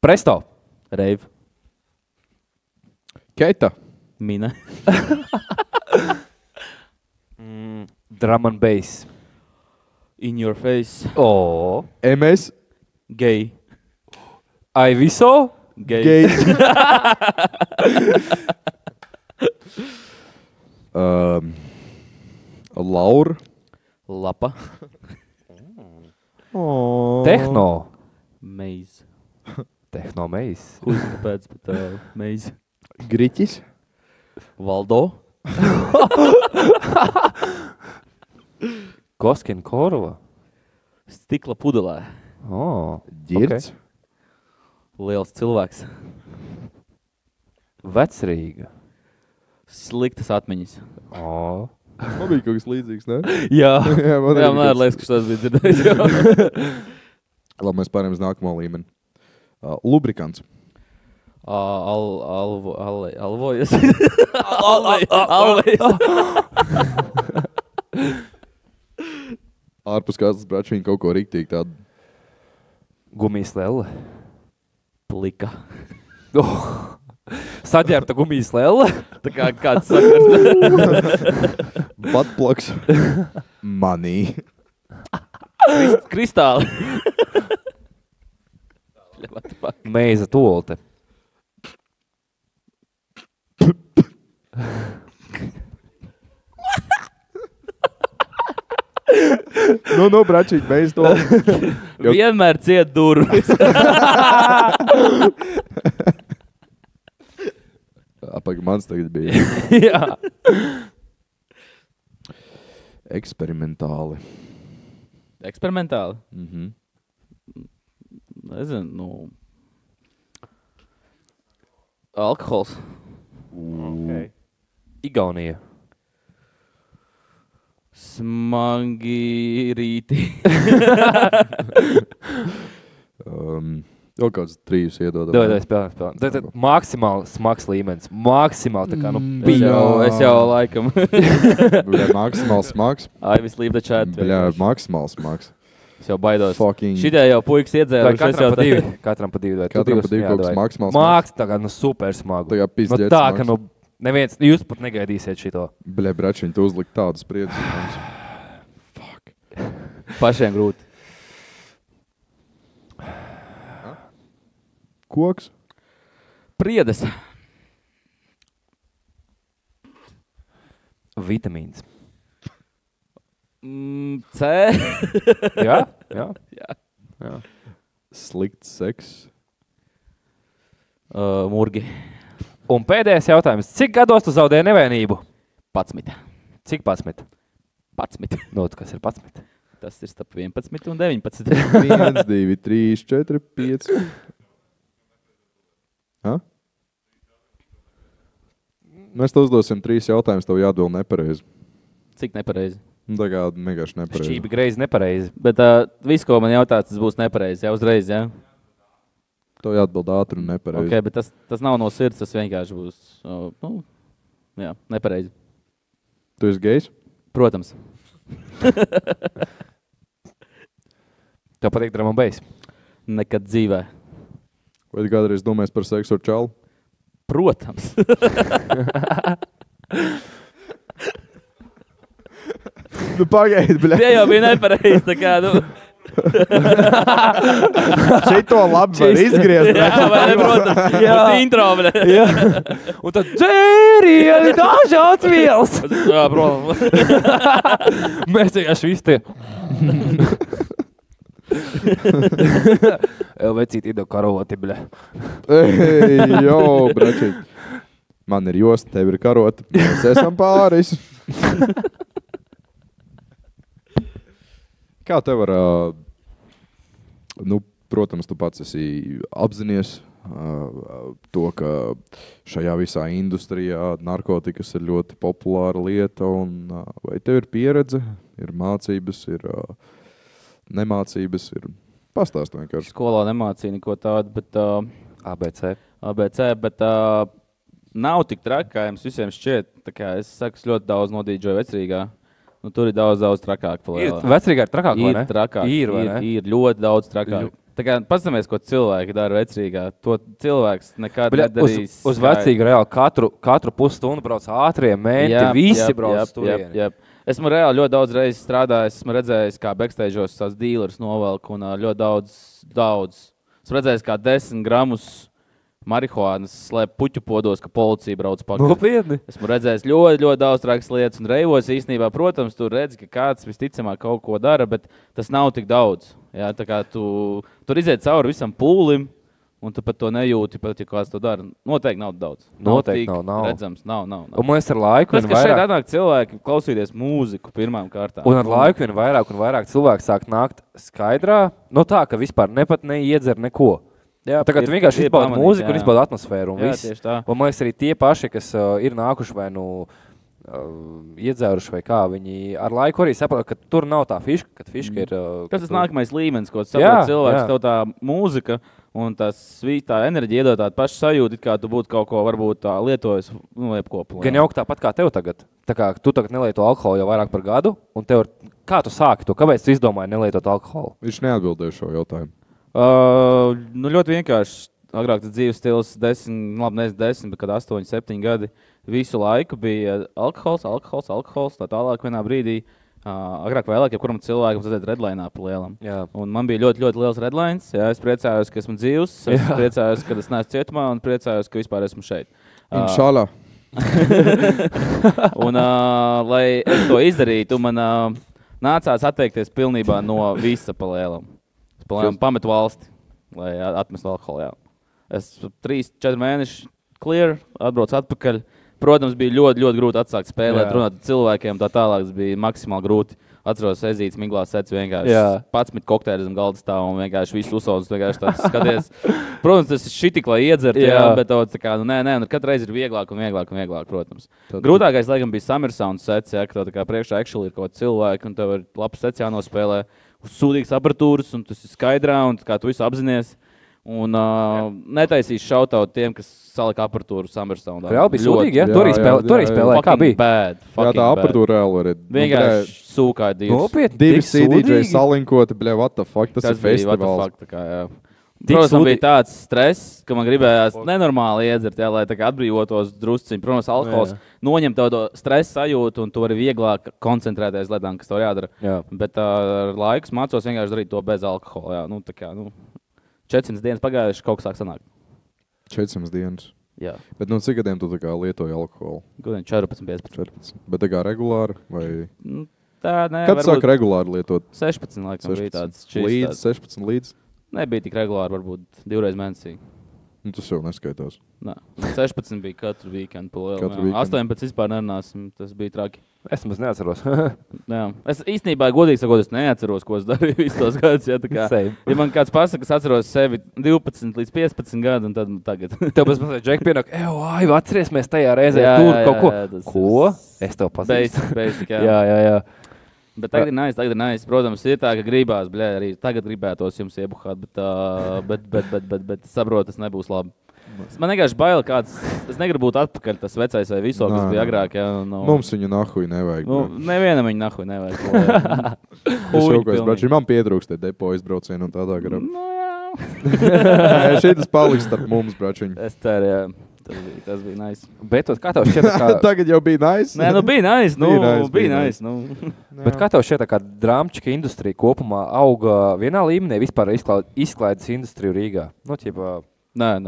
Presto. Reiv. Keita. Mina. Drum and bass. In your face. MS. Gay. Aiviso. Gay. Laura. Lapa. Tehno. Meiz. Tehno meiz. Kuzina pēc, bet meiz. Griķis. Valdo. Koskenkorva. Stikla pudelē. Ģirds. Okay. Liels cilvēks. Vecrīga. Sliktas atmiņas. Man bija kaut kas līdzīgs, ne? Jā. Man ir liekas, ka tas bija dzirdējis. Labi, mēs pārējām uz nākamo līmeni. Lubrikants. Alvojas. Ārpus kāds bračiņi kaut ko riktīgi tādu Gumijas lelle. Plika. Saģērta gumijas lelle. Tā kā kāds sakars. Buttplugs. Money. Kristāli. Meiza tolte. Nu, bračīt, meiza tolte. Vienmēr ciet durvis. Apag, mans tagad bija. Jā. Eksperimentāli. Eksperimentāli? Mhm. Nezinu, alkohols. Okay. Igaunija. Smagi rīti. Vēl kāds 3 iedodam. Spēlē. Tad maksimāli smags līmenis. Maksimāli tā kā, Es jau laikam. Bļā, maksimāli smags. I was leave the chat. Bļā, maksimāli smags. Es jau baidos. Fucking. Šitie jau puikas iedzēruši. Katram pa 2. Katram pa 2. Katram pa 2 kaut kas maksimāli smags. Māks tā kā, super smagu. Tā kā pizdiet tā, smags. ka, neviens, jūs pat negaidīsiet šito. Bļā, bračiņ, tu uzlikt tādu spriedzi. Fuck. Pašiem grūti. Koks. Priedes. Vitamīns. C. Jā? Slikts seks. Murgi. Un pēdējais jautājums. Cik gados tu zaudēji nevainību? 11. Cik 11? 11. Kas ir 11? Tas ir starp 11 un 19. 1, 2, 3, 4, 5. Ha? Mēs tev uzdosim 3 jautājumus, tev jāatbild nepareizi. Cik nepareizi? Tā kā vienkārši nepareizi. Šķībi greizi nepareizi. Bet viss, ko man jautāt, tas būs nepareizi. Jā, uzreiz, jā? Tev jāatbild ātri un nepareizi. Ok, bet tas nav no sirds, tas vienkārši būs, nepareizi. Tu esi gejs? Protams. Tev patīk drum and bass? Nekad dzīvē. Vai tu kādreiz domājis par seksu ar čalu? Protams. Nu pagaidi, bļa. Tie jau bija nepareizi, tā kā, Šito labi var izgriezt. Jā, vai ne, protams. Jā. Tas intro, bļa. Jā. Un tad dzērieni dažāds vielas. Jā, protams. Mēs vienkārši visi tie. Vecīt ido karoti, bļa. Ej, jo, bračiņ. Man ir josta, tev ir karoti. Mēs esam pāris. Kā tev var, protams, tu pats esi apzinies to, ka šajā visā industrijā narkotikas ir ļoti populāra lieta, un vai tev ir pieredze, ir mācības, ir nemācības, ir pastāst vienkārši. Skolā nemācīja neko tādu, bet ABC, bet nav tik traki, kā jums visiem šķiet. Tā kā es saku, ļoti daudz nodīdžoju Vecrīgā. Nu, tur ir daudz trakāk. Vecrīgā ir trakāk, vai ne? Ir trakāk. Ir ļoti daudz trakāk. Tā kā pastamies, ko cilvēki dara Vecrīgā. To cilvēks nekad nedarīs. Uz Vecrīgu reāli katru pusstundu brauc ātrie menti, visi brauc turieni. Esmu reāli ļoti daudz reizes strādājis, esmu redzējis, kā backstage'os tās dealers novelk un ļoti daudz. Esmu redzējis, kā 10 gramus marihuānas slēp puķu podos, ka policija brauc pakaļ. Nopietni. Esmu redzējis ļoti daudz trakas lietas un reivos īstenībā, protams, tu redzi, ka kāds visticamāk kaut ko dara, bet tas nav tik daudz. Jā, tā kā tur iziet cauri visam pūlim, un tu pat to nejūti, pat ja kāds to dara. Noteikti nav daudz. Noteikti nav. Redzams, nav. Un mēs ar laiku vien vairāk... Šeit atnāk cilvēki klausīties mūziku pirmām kārtām. Un ar laiku vien vairāk cilvēki sāk nākt skaidrā, no tā, ka vispār neiedzer neko. Jā, tagad vienkārši izbauda mūziku un izbauda atmosfēru un viss. Tieši tā. Un man liekas arī tie paši, kas ir nākuši vai iedzēruši vai kā, viņi ar laiku arī saprot, ka tur nav tā fiška, kad fiška ir... Tas ir nākamais līmenis, ko saprot cilvēks, tev tā mūzika un tā enerģija iedod tādu pašu sajūtu, kā tu būtu kaut ko varbūt tā lietojis, liepkopu. Gan jau tāpat kā tev tagad. Tā kā tu tagad nelieto alkoholu jau vairāk par gadu, un tev kā tu sāki to? Kāpēc tu izdomāji nelietot alkoholu? Viņš neatbildēja šo jautājumu. Ļoti vienkārši. Agrāk tas dzīves stils 10, bet kad 8, 7 gadi visu laiku bija alkohols, tā tālāk vienā brīdī. Agrāk vēlāk, kuram cilvēkam tas redlainā pa lielam. Jā. Un man bija ļoti, ļoti liels redlains. Jā, es priecājos, ka esmu dzīvs, es priecājos, ka es neesmu cietumā un priecājos, ka vispār esmu šeit. Inšālā. Un, lai es to izdarītu, man nācās atteikties pilnībā no visa pa lielam. Pametu valsti, lai atmestu alkoholu, jā. Es 3-4 mēneši clear, atbraucu atpakaļ. Protams, bija ļoti, ļoti grūti atsākt spēlēt, runāt ar cilvēkiem, tā tālāk bija maksimāli grūti. Atceros ezītes miglā sec vienkārši 11 kokteļi zem galda stāv un vienkārši visu uzsaudas, vienkārši tāds skaties. Protams, tas ir šitik, lai iedzert, bet tā kā, katru reizi ir vieglāk un vieglāk, protams. Grūtākais, laikam, bija Summer Sound sec, ka tā kā priekšā actually ir kaut cilvēki un tev ir labs sec jānospēlē uz sūdīgas aparatūras un tas ir skaidrā un kā tu visu apzinies. Un netaisīs šautaut tiem, kas salika aparatūru Summer Soundā. Reāli bija sūdīgi, ja? Tur arī spēlēja. Kā bija? Bad. Jā, tā aparatūra reāli var. Vienkārši sūkāja divas. Nopietni, divi CD-džai salinkoti, what the fuck, tas ir festivāls. Protams, man bija tāds stress, ka man gribējās nenormāli iedzert, lai tā kā atbrīvotos drusciņi. Protams, alkohols noņem tev to stresa sajūtu un tu vari vieglāk koncentrēties lietām, kas tev jādara. Jā. Bet ar laikus mācos vienkārši darīt to bez alkohola. Jā. 400 dienas pagājuši, kaut kas sāk sanākt. 400 dienas? Jā. Bet cik gadiem tu tā kā lietoji alkoholu? 14, 15. Bet tā kā regulāri vai? Tā, nē. Kad sāk regulāri lietot? 16, laikam, 16. Bija tāds čīs. Līdz, 16 līdz? Nebija tik regulāri, varbūt 2 reizes mēnesī. Tas jau neskaitās. Nē, 16 bija katru weekendu pa lielu. 18 vispār nerunāsim, tas bija traki. Es maz neatceros. Jā. Es īstenībā, godīgi sakot, es neatceros, ko es darīju visus tos gadus. Ja man kāds pasaka, es atceros sevi 12 līdz 15 gadu, un tad tagad. Tev bez mazliet Džek pienāk, atceries mēs tajā reizē tur kaut ko. Ko? Es tev pazīstu. Basic, jā. Bet tagad ir nice. Protams, ir tā, ka gribās, arī tagad gribētos jums iebuhāt, bet saprotu, tas nebūs labi. Man vienkārši bail kāds, es negribu būt atpakaļ tas vecais vai viso, kas bija agrāk. Mums viņu nahuj nevajag. Nevienam viņu nahuj nevajag. Man pietrūkst te depo izbraucienu un tādā garā. Šeit tas paliks starp mums, bračiņi. Es ceru, jā. Tas bija nice. Bet kā tev šķiet, tagad jau bija nice? Nē, bija nice. Bet kā tev šķiet, drāmčika industrija kopumā auga vienā līmenī, vispār izklaides industriju Rīgā? Nē.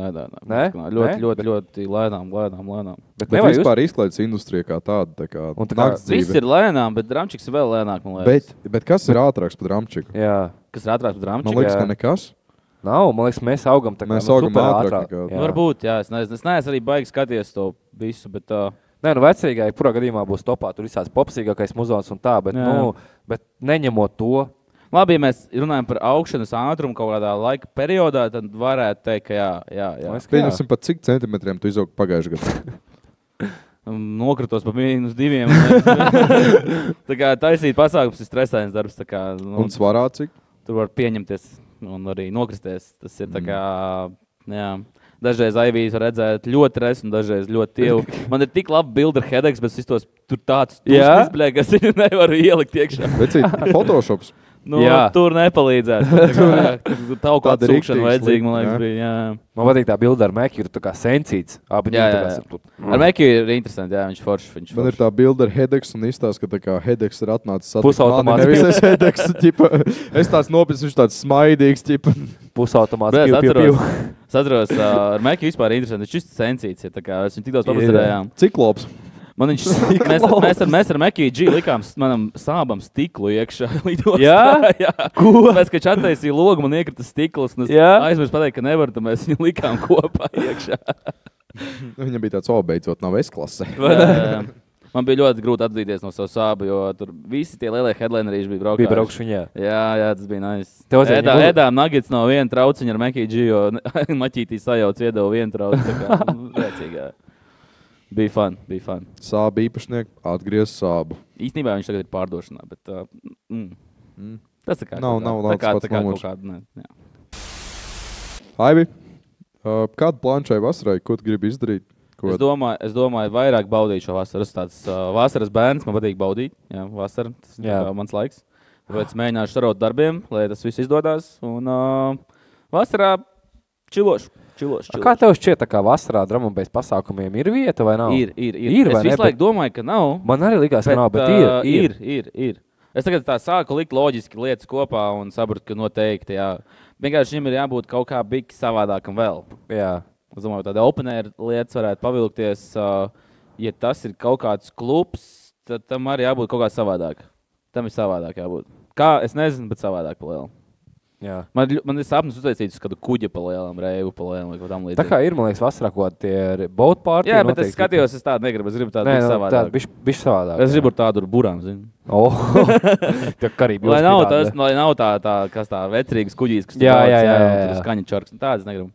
Ļoti lēnām. Bet vispār izklaides industrija kā tāda, tā kā nakts dzīve. Viss ir lēnām, bet drāmčiks ir vēl lēnāk, man liekas. Bet kas ir ātrāks par drāmčiku? Jā. Kas ir ātrāks par drāmčiku? Man liekas, ka nekas. Nav, man liekas, mēs augam tā kā super ātrāk. Varbūt, jā. Es neesmu arī baigi skaties to visu, bet... Nē, vecīgai, kurā gadījumā būs topā, tur visās popsīgākais muzons un tā, bet neņemot to. Labi, ja mēs runājam par augšanas ātrumu kaut kādā laika periodā, tad varētu teikt, ka jā. Pieņemsim pat cik centimetriem tu izaugi pagājuši gadu? Nokritos pa -2. Tā kā taisīt pasākums ir stresains darbs. Un svarā cik? Tur var pieņemties un arī nokristies. Tas ir tā kā, jā. Dažreiz Aivijas var redzēt ļoti resu un dažreiz ļoti tievu. Man ir tik labi bildi ar headeks, bet es tos tur tāds izbļē, kas viņu nevaru ielikt iekšā. Vecīt, Photoshops? Tur nepalīdzēs. Tavu kādu sūkšanu vajadzīgi, man liekas, bija. Jā. Man patīk tā bilde ar Mekiju, tu tā kā sencīts. Ar Mekiju ir interesanti, jā, viņš forši. Man ir tā bilde ar Hedex un izstāst, ka tā kā Hedex ir atnācis pusautomāts. Nevis es Hedex, es tāds nopietns, viņš tāds smaidīgs, pusautomāts. Es atceros, ar Mekiju vispār interesanti, viņš ir sencīts, tā kā es viņu tik daudz papastarējām. Ciklops. Mēs ar Mekiju G likām manam sābam stiklu iekšā lidostā. Jā? Ko? Mēs, kad attaisīja logu, man iekrita stikls, un es aizmirsu pateikt, ka nevar, tad mēs viņu likām kopā iekšā. Viņam bija tāds, beidzot, nav S-klase. Man bija ļoti grūti atzīties no savu sābu, jo tur visi tie lielie headlinerīši bija braukši viņā. Jā, tas bija nice. Ēdām nuggets no viena trauciņa ar Mekiju G, jo maķītī sajauc iedeva vienu trauci. Tā kā, rēcīgi, Bija fun. Sāba īpašnieki atgriez sābu. Īstenībā viņš tagad ir pārdošanā, bet tas tā kā nav kaut kāda. Aivi, kādu plānu šai vasarai, ko tu gribi izdarīt? Es domāju vairāk baudīt šo vasaru. Es tāds vasaras bērns, man patīk baudīt. Jā, vasara, tas ir mans laiks. Tāpēc mēģināšu sarot darbiem, lai tas viss izdodās. Un Vasarā čiloši. Kā tev šķiet, tā kā vasarā Drum & Bass pasākumiem ir vieta vai nav? Ir. Es visu laiku domāju, ka nav. Man arī likās, ka nav, bet ir. Es tagad tā sāku likt loģiski lietas kopā un sapratu, ka noteikti, jā. Vienkārši viņam ir jābūt kaut kā big savādākam vēl. Jā. Es domāju, tāda open air lietas varētu pavilkties. Ja tas ir kaut kāds klubs, tad tam arī jābūt kaut kā savādāk. Tam ir savādāk jābūt. Kā, es nezinu, bet savādāk pa lielu. Jā. Man ir sapnis uztaisīts uz kādu kuģa pa lielam, reivu pa lielam vai kaut tam līdzīgi. Tā kā ir, man liekas, vasarā kaut tie boat party. Jā, bet es skatījos, es tādu negribu. Es gribu tādu savādāk. Bišķi savādāk. Es gribu tādu ar burām, zinu. Tā Karību lai nav tā, kas tā vecrīgas kuģīs, kas tur skaņa čarks. Tādas negribu.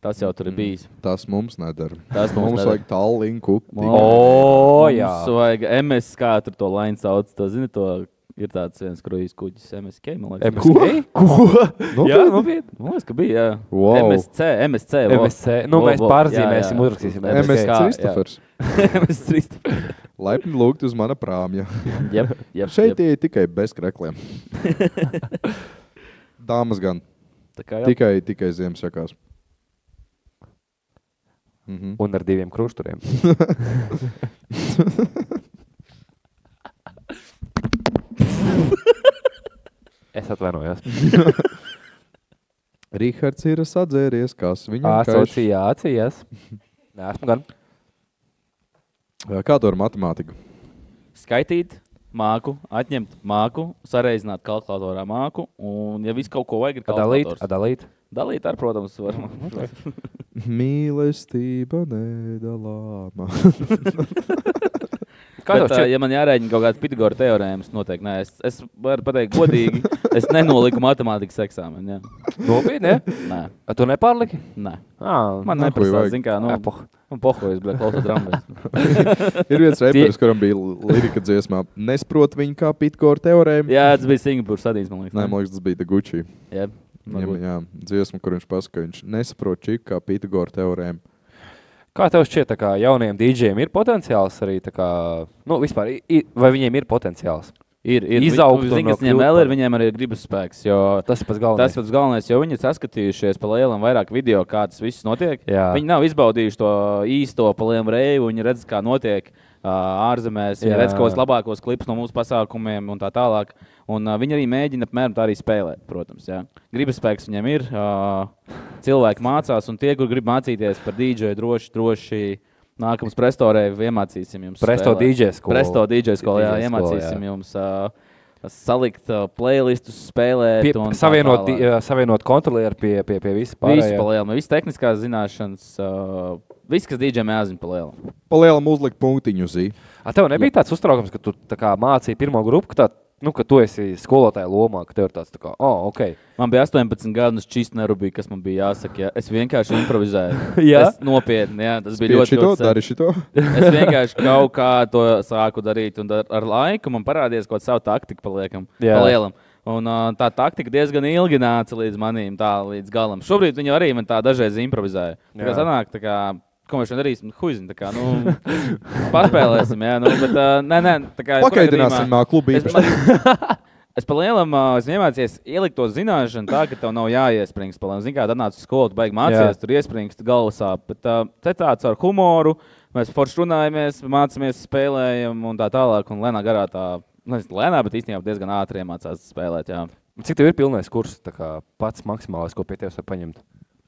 Tas jau tur ir bijis. Tas mums nedara. Mums vajag Tallinku. Jā. Mums vajag MS, kā tur to laini sauc. To, zini, to ir tāds viens kruīzes kuģis, MSK, man liekas. MSK? Ko? Jā, nopietni. Man liekas, ka bija, jā. Wow. MSC. Nu, mēs pārzīmēsim, uzrakstīsim. MS Kristofers. MS Kristofers. Laipni lūgt uz mana prāmja. Jep. Šeit ir tikai bez krekliem. Dāmas gan. Tikai Ziemassvētkos. Un ar 2 krušturiem. Es atvainojos. Rihards ir sadzēries, kas viņam Asociācijas. Nē, esmu gan. Kā tu ar matemātiku? Skaitīt māku, atņemt māku, sareizināt kalkulatorā māku, un ja viss kaut ko vajag, ir kalkulators. Dalīt ar, protams, var. Mīlestība nedalāma. Bet, ja man jārēģina kaut kāds Pitagora teorēmas, noteikti nē. Es varu pateikt godīgi, es nenoliku matemātikas eksāmenu. Nopietni, ne? Nē. Tu nepārliki? Nē. Man neprasās, zin kā, man pohojas, bļa, klausot Drum & Ir viens reperis, kuram bija lirika dziesmā. Nesprot viņu kā Pitagora teorēma. Jā, tas bija Singapūras sadījums, man liekas. Nē, man liekas, tas bija The Gucci. Jā, dziesma, kur viņš pasaka, viņš nesaprot čiku kā Pitagora teorēma. Kā tev šķiet, tā kā jauniem DJiem ir potenciāls arī, tā kā, nu, vispār, vai viņiem ir potenciāls? Ir. Izaugt Zini, kas viņiem vēl ir, viņiem arī ir gribas spēks, jo tas ir pats galvenais, jo viņi ir saskatījušies pa lielam vairāk video, kā tas viss notiek. Jā. Viņi nav izbaudījuši to īsto pa lielam reivu, viņi redz, kā notiek ārzemēs, viņi redz kaut kos labākos klipus no mūsu pasākumiem un tā tālāk. Un viņi arī mēģina apmēram tā arī spēlēt, protams. Jā. Gribas spēks viņiem ir, cilvēki mācās, un tie, kur grib mācīties par DJ, droši nākams Prestorē iemācīsim jums Presto DJ skolu. Presto DJ skolu, jā, iemācīsim jums salikt playlistus, spēlēt un savienot kontrolieru pie visu pārējā. Visu pa lielam, visu tehniskās zināšanas, viss, kas DJ jāzina pa lielam. Pa lielam uzlikt punktiņu zī. Tev nebija tāds uztraukums, ka tu tā kā mācīji pirmo grupu, ka tu esi skolotāja lomā, ka tev ir tāds tā kā, ok. Man bija 18 gadu, un šķist nerubīja, kas man bija jāsaka. Jā. Es vienkārši improvizēju. Es nopietni, jā, tas bija ļoti dari šito. Es vienkārši kaut kā to sāku darīt, un ar laiku man parādījās kaut savu taktiku pa lielam. Un tā taktika diezgan ilgi nāca līdz manīm, tā līdz galam. Šobrīd viņi arī man tā dažreiz improvizēja. Tā kā sanāk, tā kā, ko mēs šodien darīsim, huizin, tā kā, paspēlēsim, jā, bet, nē, tā kā... Pakaitināsim klubu īpaši. Es pa lielam iemācījies ielikt to zināšanu tā, ka tev nav jāiespringst. Zin kā, tad nāc uz skolu, tu baigi mācījies, tur iespringst galvasāp. Bet te tāds ar humoru, mēs forši runājamies, mācāmies, spēlējam un tā tālāk. Un lēnā garā tā, lēnā, bet īstenībā diezgan ātri iemācās spēlēt, jā. Cik tev ir pilnais kurs, tā kā pats maksimālais, ko pie tevis var paņemt?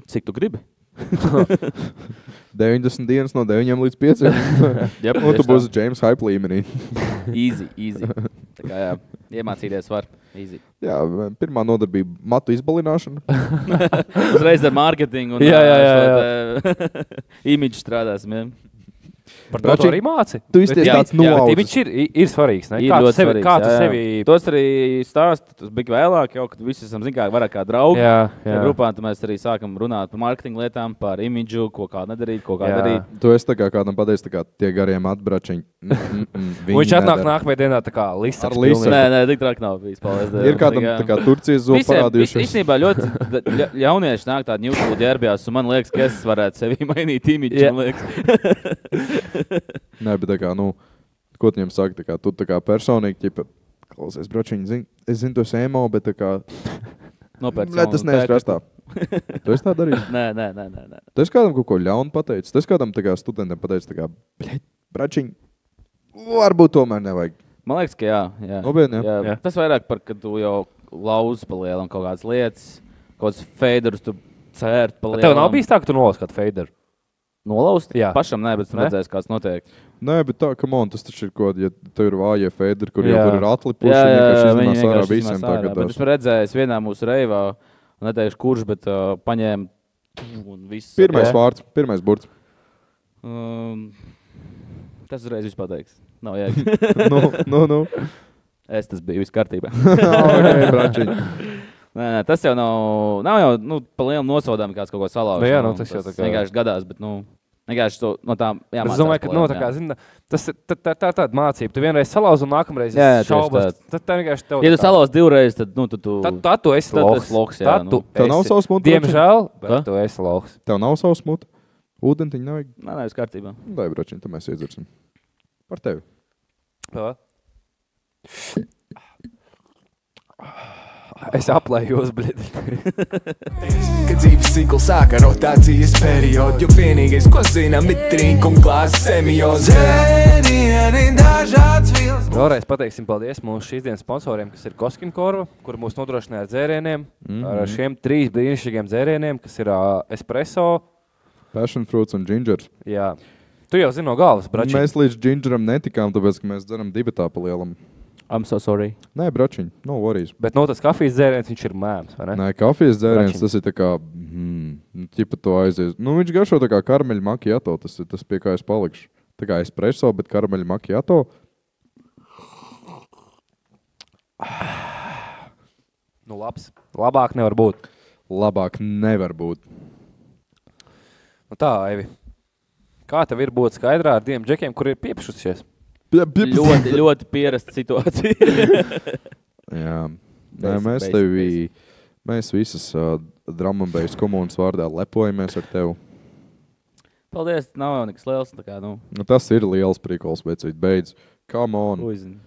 Cik tu gribi? 90 dienas no 9 līdz 5. Un tu būsi James Hype līmenī. Easy. Tā kā jā, iemācīties var. Easy. Jā, pirmā nodarbība matu izbalināšana. Uzreiz ar mārketingu un imidžu strādāsim, jā. Par to arī māci. Tu izties tāds noaudzis. Viņš ir svarīgs, ne? Kā tu sevi... Tos arī stāst, tas bija vēlāk jau, kad visi esam, kā vairāk kā draugi. Jā. Grupā, tad mēs arī sākam runāt par marketingu lietām, par imidžu, ko kā nedarīt, ko kā darīt. Tu esi tā kā kādam pateicis, tā kā tie gariem atbračiņi. Viņš atnāk nākamajā dienā tā kā lisaks. Nē, tik trāk nav bijis, paldies. Ir kādam tā kā Turcijas zobu parādījušies. Īstenībā ļoti jaunieši nāk tādi ņūtuli ģērbjās, un man liekas, ka es varētu sevi mainīt imidžu, man liekas. Nē, bet tā kā, ko tu viņam saki, tā kā, tu tā kā personīgi, ķipa, klausies, bročiņi, es zinu, tu esi emo, bet tā kā, nopērc tas neeskrastā. Tu esi tā darījis? Nē. Tu esi kādam kaut ko ļaunu pateicis? Tu esi kādam tā kā studentam pateicis, tā kā, bļaļ, bračiņ, varbūt tomēr nevajag. Man liekas, ka jā. Nopietni, jā. Tas vairāk par, ka tu jau lauzi pa lielam kaut kādas lietas, kaut kāds feiderus tu cērt pa lielam. Tev nav bijis tā, ka tu nolauz kādu feideru? Nolaust? Jā. Pašam nē, bet tu redzēsi, kāds notiek. Nē, bet tā, come on, tas taču ir kaut, ja tev ir vājie feideri, kur jau tur ir atlipuši, viņi vienkārši izmanās ārā visiem tagad. Bet esmu redzējis vienā mūsu reivā, neteikšu kurš, bet paņēma un viss. Pirmais vārds, pirmais burts. Tas uzreiz viss pateiks. Nav jēga. Nu. Es tas biju viss kārtībā. Okay, bračiņ. Nē, tas jau nav jau, pa lielam nosodām kāds kaut ko salauž. Jā, tas jau tā kā. Vienkārši gadās, bet, vienkārši to no tām jāmācās. Es domāju, ka, tā kā, zina, tas tā tāda mācība. Tu vienreiz salauzi un nākamreiz šaubas. Tad vienkārši tev. Ja tu salauzi divreiz, tad, Tad tu esi loks. Tev nav savs muti? Diemžēl, bet tu esi loks. Tev nav savs muti? Ūdentiņu nevajag? Nē, viss kārtībā. Dai, bračiņ, tad mēs iedzersim. Par tevi. Es aplējos, blēdi. Kad dzīves cikls sāka rotācijas periodu, jo vienīgais, ko zinām, ir trinku un klāsts semiozi. Dzērieni dažāds vils. Vēlreiz pateiksim paldies mūsu šīs dienas sponsoriem, kas ir Koskin Korva, kuri mūs nodrošināja ar dzērieniem. Ar šiem 3 brīnišķīgiem dzērieniem, kas ir espresso, passion fruits un gingers. Jā. Tu jau zini no galvas, bračiņ. Mēs līdz gingeram netikām, tāpēc, ka mēs dzeram 2 pa lielam. I'm so sorry. Nē, bračiņ, no worries. Bet tas kafijas dzēriens, viņš ir mēms, vai ne? Nē, kafijas dzēriens, tas ir tā kā, ķipa to aizies. Viņš garšo tā kā karameļa macchiato, tas pie kā es palikšu. Tā kā espresso, bet karameļa macchiato. Labs. Labāk nevar būt. Labāk nevar būt. Tā, Aivi. Kā tev ir būt skaidrā ar tiem džekiem, kur ir piepšusies? Ļoti pierasta situācija. Jā. Nē, mēs visas Drum and Bass komunas vārdā lepojamies ar tevi. Paldies, nav jau nekas liels. Tā kā, Tas ir liels prikols, beidz. Come on. Uizini.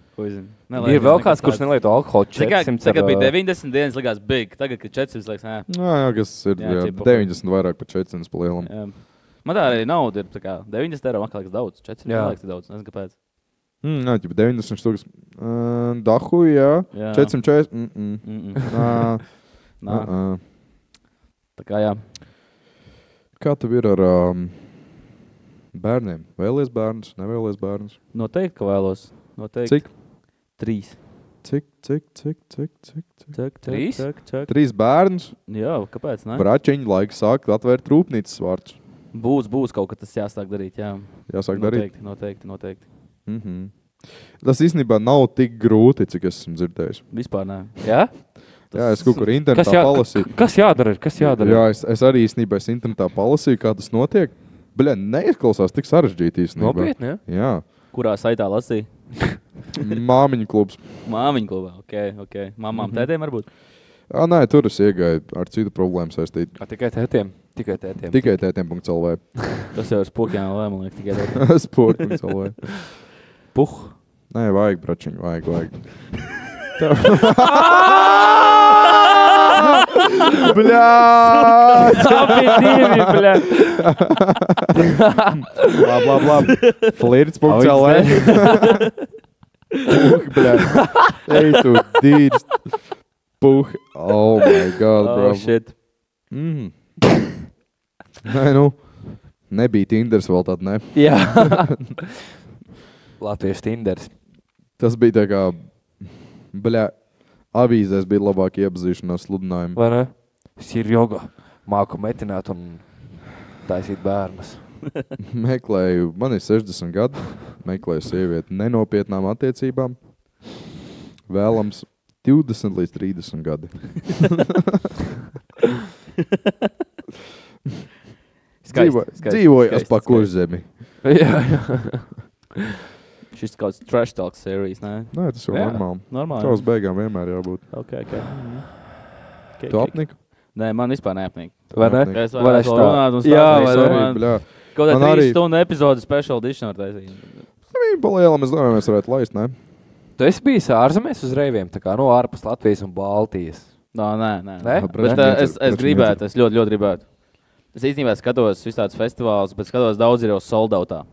Ir vēl kāds, kurš nelieto alkoholu 400. Tagad bija 90 dienas, likās big. Tagad, kad 400 liekas, Jā, kas ir 90 vairāk par 400 pa lielam. Jā. Man tā arī nauda ir tā kā 90 eiro, man liekas daudz. 400 liekas daudz, nezinu kāpēc. Nā, 90 štukas. Dahu, jā. 440. Nā. Tā kā jā. Kā tev ir ar bērniem? Vēlies bērnus, nevēlies bērnus? Noteikti, ka vēlos. Cik? 3. Cik? 3? 3 bērnus? Jā, kāpēc, ne? Bračiņi, laiks sākt atvērt rūpnīcas vārds. Būs kaut kas, tas jāsāk darīt, jā. Jāsāk darīt? Noteikti. Tas īstenībā nav tik grūti, cik es esmu dzirdējis. Vispār nē. Jā? Jā, es kaut kur internetā palasīju. Kas jādara? Jā, es arī īstenībā internetā palasīju, kā tas notiek. Bļa, neizklausās tik sarežģīti īstenībā. Nopietni, jā? Kurā saitā lasīja? Māmiņu klubs. Māmiņu klubā, ok. Mamām, tētiem varbūt? Nē, tur es iegāju ar citu problēmu saistīt. Tikai tētiem? Tikai tētiem.lv. Tas jau ir spokiem LV, man liekas, tikai tētiem. Spokiem.lv. Puh. Nē, vajag, bračiņ, vajag. Bļā! Sapīdīvi, bļā! Labi. Flirts.lv. Puh, bļā. Ej, tu dīdz. Puh. Oh my God, bro. Oh, shit. Nē, nebija Tinders vēl tad, ne? Jā. Latviešu Tinders. Tas bija tā kā, bļā, avīzēs bija labāk iepazīšanās sludinājumi. Vai ne? Es ir joga. Māku metināt un taisīt bērnus. Meklēju, man ir 60 gadi, meklēju sievieti nenopietnām attiecībām. Vēlams 20 līdz 30 gadi. Dzīvoju es pa kurzemi. Jā. Šis kāds trash talk series, ne? Nē, tas jau normāli. Normāli. Tavs beigām vienmēr jābūt. Ok. Tu apnika? Nē, man vispār neapnika. Vai ne? Es varētu runāt un stāstīt. Kaut kā 3 stundu epizode special edition var taisīt. Palielam, es domāju, mēs varētu laist, ne? Tu esi bijis ārzemēs uz reiviem, tā kā no ārpus Latvijas un Baltijas. Nē. Ne? Bet es gribētu, es ļoti gribētu. Es īstenībā skatos visus tādus festivālus, bet skatos daudz ir jau soldautā.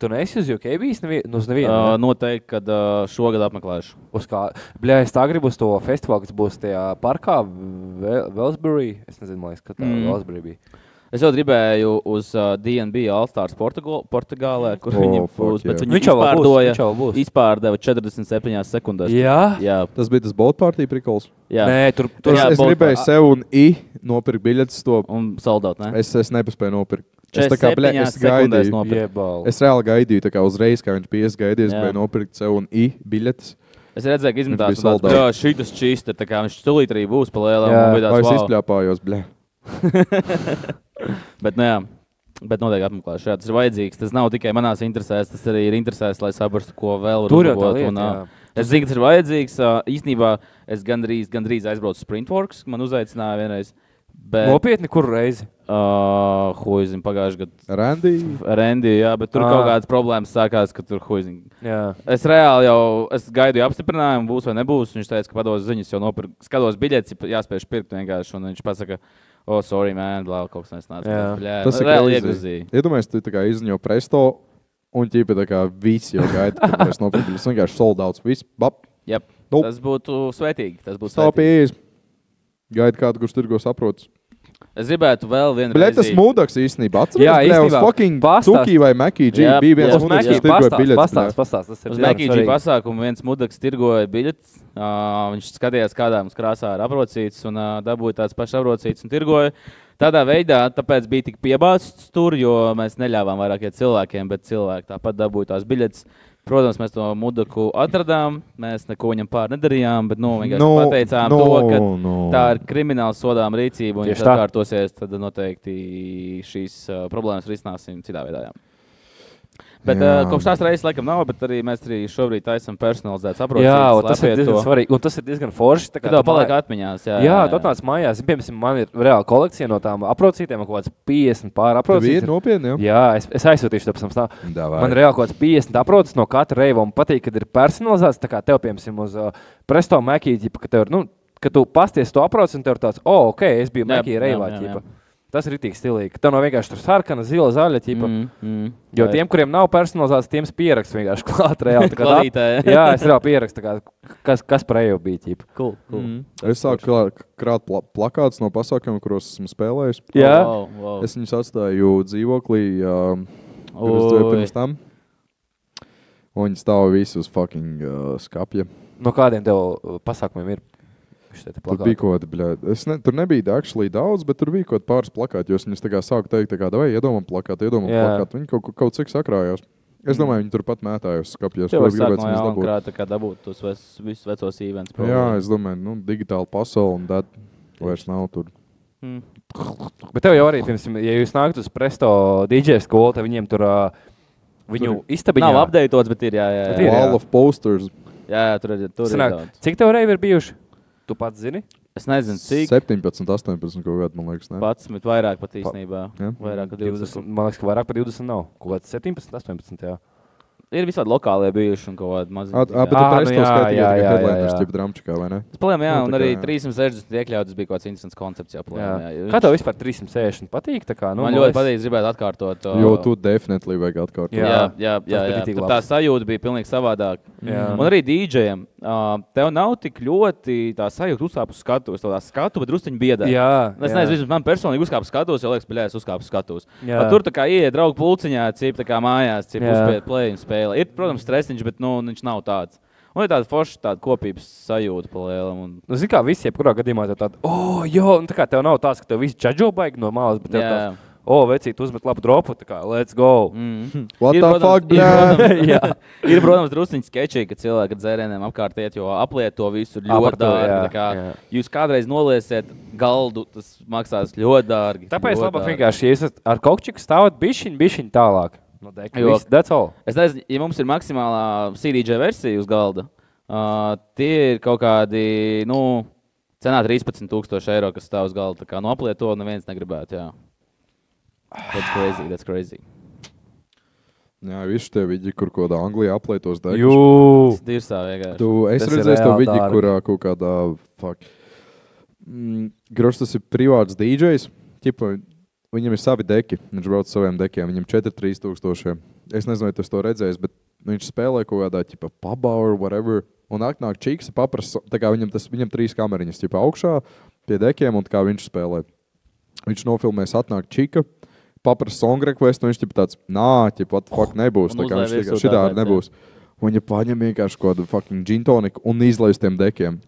Tu neesi uz UK bijis uz nevienu? Noteikti, kad šogad apmeklēšu. Uz kā? Bļā, es tā gribu uz to festivālu, kas būs tajā parkā Wellsbury. Es nezinu, man liekas, ka tā Wellsbury bija. Es jau gribēju uz D&B All-Stars Portugālē, kur viņi būs, bet viņi izpārdeva 47 sekundēs. Jā. Tas bija tas boat party prikols? Jā. Nē, tur es gribēju sev un nopirkt biļetes to. Un soldaut, ne? Es nepaspēju nopirkt. 47 sekundēs nopirkt. Es reāli gaidīju, tā kā uzreiz, kā viņš pies gaidīju, es gribēju nopirkt sev un biļetes. Es redzēju, ka izmetās tāds, jā, šitas čīst, tā kā viņš stulīt arī būs pa lielām. Jā, es izpļāpājos, bļā. Bet, nu jā, bet noteikti apmeklēšu. Jā, tas ir vajadzīgs. Tas nav tikai manās interesēs, tas arī ir interesēs, lai saprastu, ko vēl var uzlabot. Es zinu, ka tas ir vajadzīgs. Īstenībā es gandrīz aizbraucu Sprintworks, man uzaicināja vienreiz. Bet, nopietni, kuru reizi? Huizim pagājuši gadu. Randy, jā, bet tur kaut kādas problēmas sākās, ka tur huizim. Jā. Es reāli es gaidu apstiprinājumu, būs vai nebūs. Viņš teica, ka pados ziņas jau nopirkt. Skatos biļetes, jāspēj pirkt vienkārši, un viņš pasaka, sorry, man, kaut kas nesnāca. Tas ir reāli ieguzīja. Iedomājies, tu tā kā izziņo presto, un ķipi tā kā visi jau gaida, kad mēs nopirkt biļetes. Vienkārši sold outs, viss, bap. Jep, nope. Tas būtu svētīgi. Stāpījis. Gaida kādu, kurš tirgo saprotas. Es gribētu vēl vienu reizi. Tas mūdaks īstenībā. Atceries, uz fucking Cuki vai Mackie G bija viens mūdaks, kas tirgoja biļetes. Pastāst. Uz Mackie G pasākumu viens mūdaks tirgoja biļetes. Viņš skatījās, kādā mums krāsā ir aprocīts un dabūja tāds pašs aprocīts un tirgoja. Tādā veidā, tāpēc bija tik piebāsts tur, jo mēs neļāvām vairāk iet cilvēkiem, bet cilvēki tāpat dabūja tās biļetes. Protams, mēs to mudaku atradām, mēs neko viņam pār nedarījām, bet vienkārši pateicām to, ka tā ir krimināla sodām rīcība, un ja atkārtosies, tad noteikti šīs problēmas risināsim citā veidā. Jā. Bet kopš tās reizes laikam nav, bet arī mēs arī šobrīd taisam personalizētas aprocītas. Jā, tas ir diezgan svarīgi, un tas ir diezgan forši. Kad tev paliek atmiņās. Jā, tu atnāc mājās. Piemēram, man ir reāla kolekcija no tām aprocītēm, kaut kāds 50 pār aprocītas. Tev ir nopietni, jā, es aizsūtīšu to pēc tam. Man ir reāli kaut kāds 50 aprocītas no katra reiva, un patīk, kad ir personalizēts, tā kā tev, piemēram, uz Presto Mackie, ka tev ir, kad tu pasties to aprocīti, un tev ir tāds, ok, es biju Mackie reivā, ķipa. Tas ir rītīgi stilīgi. Tev nav vienkārši tur sarkana, zila, zaļa ķipa. Jo tiem, kuriem nav personalizēts, tiem pieraksts vienkārši klāt reāli. Jā, es reāli pierakstu, kas par eju bija ķipa. Cool. Es sāku krāt plakātus no pasākumiem, kuros esmu spēlējis. Jā. Wow. Es viņus atstāju dzīvoklī, pirms tam. Un viņi stāv visi uz fucking skapja. No kādiem tev pasākumiem ir? Tur bija kaut kāda, tur nebija actually daudz, bet tur bija kaut pāris plakāti, jo viņas tā kā sāku teikt, vai iedomām plakāti. Viņi kaut cik sakrājās. Es domāju, viņi tur pat mētājos skapjos. Tev sāk no jauna krāt, tā kā dabūt tos visus vecos events. Jā, es domāju, digitāla pasaule un tad vairs nav tur. Bet tev jau arī, ja jūs nākat uz Presto DJ skolu, tad viņiem tur viņu istabiņā. Nav updatēts, bet ir, jā. Wall of posters. Jā, tur ir daudz. Cik tev reivi ir bijuši? Tu pats zini? Es nezinu, cik. 17, 18 kaut kādā, man liekas, ne? 11, vairāk pat īstenībā. Vairāk pat 20. Man liekas, ka vairāk pat 20 nav. Kaut kāds 17, 18, jā. Ir visādi lokālie bijuši un kaut kādi mazi. Bet tu Presto skatīji tikai headliners ķipa dramčikā, vai ne? Tas paliem, jā, un arī 360 iekļautas bija kaut kāds interesants koncepts jau paliem. Kā tev vispār 360 patīk? Man ļoti patīk, gribētu atkārtot. Jo tu definitely vajag atkārtot. Jā. Tā sajūta bija pilnīgi savādāk. Un arī DJiem. Tev nav tik ļoti tā sajūta uzkāp uz skatuves, tā skatu, bet drusciņi biedē. Es nezinu, man personīgi uzkāp uz skatuves, jo liekas, es uzkāpu uz skatuves. Tur tā kā ieiet draugu pulciņā, cip tā kā mājās, cip uzspēj play un spēlē. Ir, protams, stresiņš, bet viņš nav tāds. Un ir tāda forša, tāda kopības sajūta pa lielam. Zini kā visi, jebkurā gadījumā tev tāda, un tā kā tev nav tāds, ka tev visi čadžo baigi no malas, bet tev tāds, vecīt, uzmet labu dropu, tā kā, let's go. What the fuck, bļā? Ir, protams, drusciņi skečī, ka cilvēki ar dzērieniem apkārt iet, jo apliet to visu ļoti dārgi. Jūs kādreiz noliesiet galdu, tas maksās ļoti dārgi. Tāpēc labāk vienkārši, ja esat ar kokčiku stāvat bišķiņ tālāk. That's all. Es nezinu, ja mums ir maksimālā CDJ versija uz galda, tie ir kaut kādi, cenā 13,000 eiro, kas stāv uz galda. Tā kā apliet to, neviens negribētu, jā. That's crazy. Jā, visi tie vidi, kur kaut kādā Anglijā aplietos deguši. Tas dirsā vienkārši. Es redzēju to vidi, kurā kaut kādā, Grošs tas ir privāts DJs. Ķipa, viņam ir savi deki. Viņš brauc saviem dekiem. Viņam 4-3 Es nezinu, vai tu to redzējis, bet viņš spēlē kaut kādā ķipa pubā or whatever. Un nāk čiks, paprasa, tā kā viņam 3 kameriņas ķipa augšā pie dekiem un tā kā viņš spēlē. Viņš nofilmēs, atnāk čika, paprasa song request, un viņš ķipa tāds, ķipa, what the fuck nebūs. Tā kā viņš šitā nebūs. Un viņa paņem vienkārši kaut kādu fucking gin toniku un izlaiž tiem dekiem.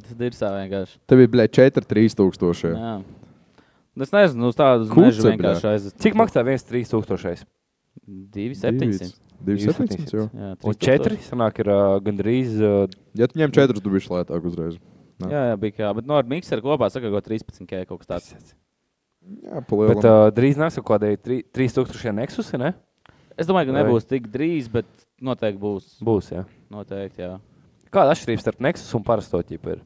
Tas ir sā vienkārši. Tev ir, 4-3 Jā. Es nezinu, uz tādu mežu vienkārši aiziet. Cik maksā 1-3 2,700. 2,700, jā. Un 4 sanāk ir gandrīz... Ja tu ņem 4, tu bišķi lētāk uzreiz. Jā, bija kā. Bet ar mikseru kopā saka, ko 13K kaut kas tāds. Jā, palielam. Bet drīz nāks kaut kādai 3,000 Nexusi, ne? Es domāju, ka nebūs tik drīz, bet noteikti būs. Būs, jā. Noteikti, jā. Kāda atšķirība starp Nexus un parasto ķipu ir?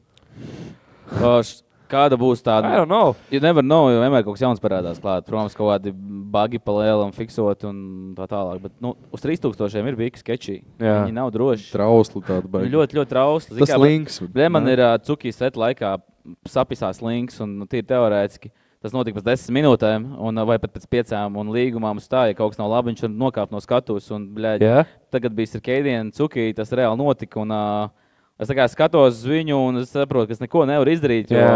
Kāda būs tāda? I don't know. You never know, jo vienmēr kaut kas jauns parādās klāt. Protams, kaut kādi bagi palielam fiksot un tā tālāk. Bet uz 3,000 ir bija sketčī. Viņi nav droši. Trausli tāda baigi. Viņi ļoti, ļoti trausli. Tas links. Man ir Cukijas set laikā sapisās links un tīri teorētiski. Tas notika pēc 10 minūtēm vai pat pēc 5 un līgumā mums tā, ja kaut kas nav labi, viņš var nokāpt no skatuves un, tagad bija Circadian Cukija, tas reāli notika un es tā kā skatos uz viņu un es saprotu, ka es neko nevaru izdarīt, jo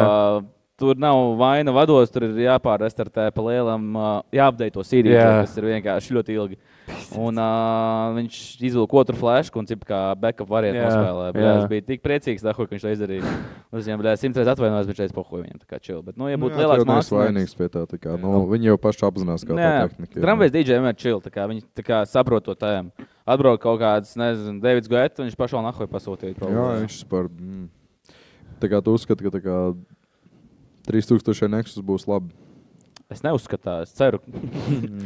tur nav vaina vados, tur ir jāpārrestartē pa lielam, jāapdeito CD, kas ir vienkārši ļoti ilgi. Un viņš izvilka otru flashu un kā backup variantu nospēlē. Es biju tik priecīgs, ka viņš to izdarīja. Es viņam 100 reiz atvainojos, bet šeit pohoju viņam tā kā chill. Bet, ja būtu lielāks mākslinieks... vainīgs pie tā, kā, viņi jau paši apzinās, kā tā tehnika. Drumbase DJ vienmēr chill, viņi tā kā saprot to tēmu. Atbrauc kaut kāds, nezinu, Davids Guetta, viņš pašu vēl nahoju pasūtīja. Jā, viņš par... Tā kā tu uzskati, ka tā kā 3,000 Nexus būs labi. Es neuzskatu tā, es ceru.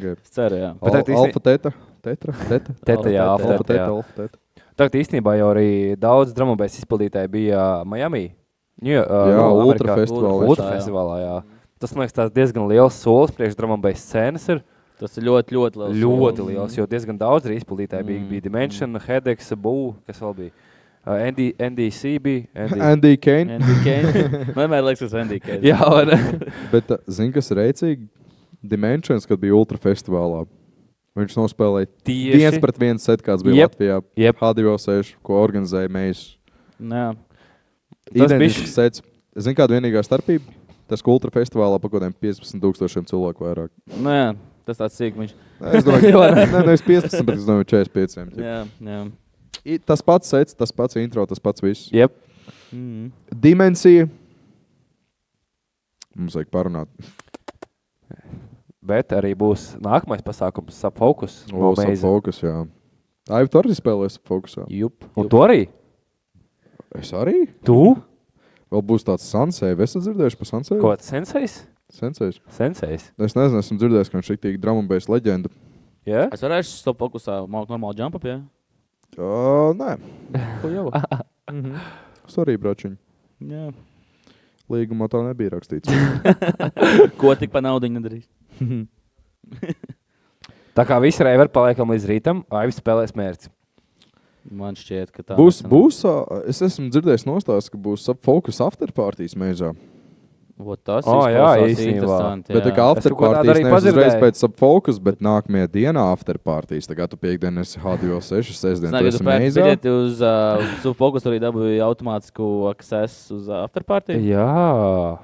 Es ceru, jā. Alfa Teta? Teta, jā, Alfa Teta. Tagad īstenībā jau arī daudz Drumbase izpildītāji bija Miami. Jā, Ultra festivālā, jā. Tas, man liekas, tās diezgan liels solis priekš Drumbase scēnas ir. Tas ir ļoti, ļoti liels. Ļoti liels, jo diezgan daudz arī izpildītāji bija Dimension, Hedex, Boo, kas vēl bija. NDC bija. Andy Kane. Vienmēr liekas, tas Andy Kane. Jā, vai ne? Bet, zini, kas reicīgi? Dimensions, kad bija Ultra festivālā. Viņš nospēlēja 1-1 set, kāds bija Latvijā. H2O6, ko organizēja Mejs. Jā. Identisks sets. Zini, kāda vienīgā starpība? Tas, ka Ultra festivālā pa kādiem 15,000 cilvēku vairāk. Nē, tas tāds cīk viņš. Es domāju, nevis 15, bet es domāju 45. Jā. Tas pats sets, tas pats intro, tas pats viss. Jep. Dimensija. Mums vajag parunāt. Bet arī būs nākamais pasākums Subfocus. Subfocus, jā. Aivi, tu arī spēlēsi Subfocusā? Jup. Un tu arī? Es arī? Tu? Vēl būs tāds Sensei. Vai esat dzirdējuši par Sensei? Ko, Sensejs? Sensejs. Es nezinu, esmu dzirdējis, ka viņš ir tik Drumbase leģenda. Jā? Es varēšu Subfocusā normāli jump up, jā? Nē. Ko jau? Sorry, bračiņ. Jā. Līgumā tā nebija rakstīts. Ko tik pa naudiņu nedarīs? Tā kā visi reivi paliekam līdz rītam, Aivis spēlēs mērķi. Man šķiet, ka tā... Būs, es esmu dzirdējis nostāsts, ka būs Subfocus afterpartīs Meizā. Tas izklausās interesanti. Bet tā kā afterpartīs nevis uzreiz pēc Subfocus, bet nākamajā dienā afterpartīs. Tā kā tu piekdien esi H2O6, sestdien tu esi Meizā. Pēc biļeti uz Subfocus arī dabūja automātisku access uz afterpartī? Jā.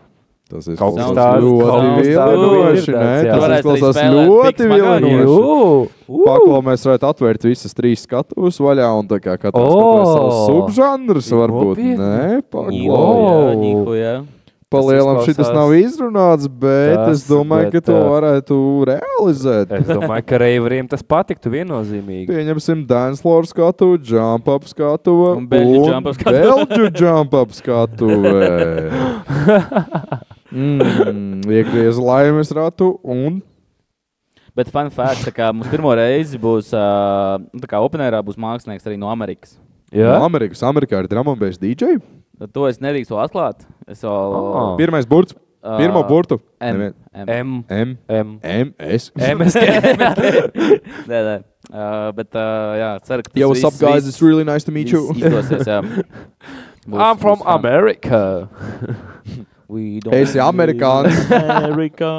Tas ir kaut kas ļoti vilinoši, ne? Tas izklausās ļoti vilinoši. Paklo mēs varētu atvērt visas 3 skatuves vaļā un tā kā katrs skatās savus subžanrus varbūt. Nē, paklo. Palielam šitas nav izrunāts, bet es domāju, ka to varētu realizēt. Es domāju, ka reiveriem tas patiktu viennozīmīgi. Pieņemsim Dancefloor skatuvu, Jump Up skatuvu un Belģu Jump Up skatuvu. Iegriez laimes ratu un... Bet fun fact, tā kā mums pirmo reizi būs, tā kā openerā būs mākslinieks arī no Amerikas. Jā? No Amerikas. Amerikā ir Drumbase DJ? To es nedrīkst vēl atklāt. Pirmais burts. Pirmo burtu. MSK. Nē. Bet, jā, ceru, ka tas Yo, what's up, guys? It's really nice to meet you. Izdosies, jā. I'm from America. Esi amerikānis. Amerikā.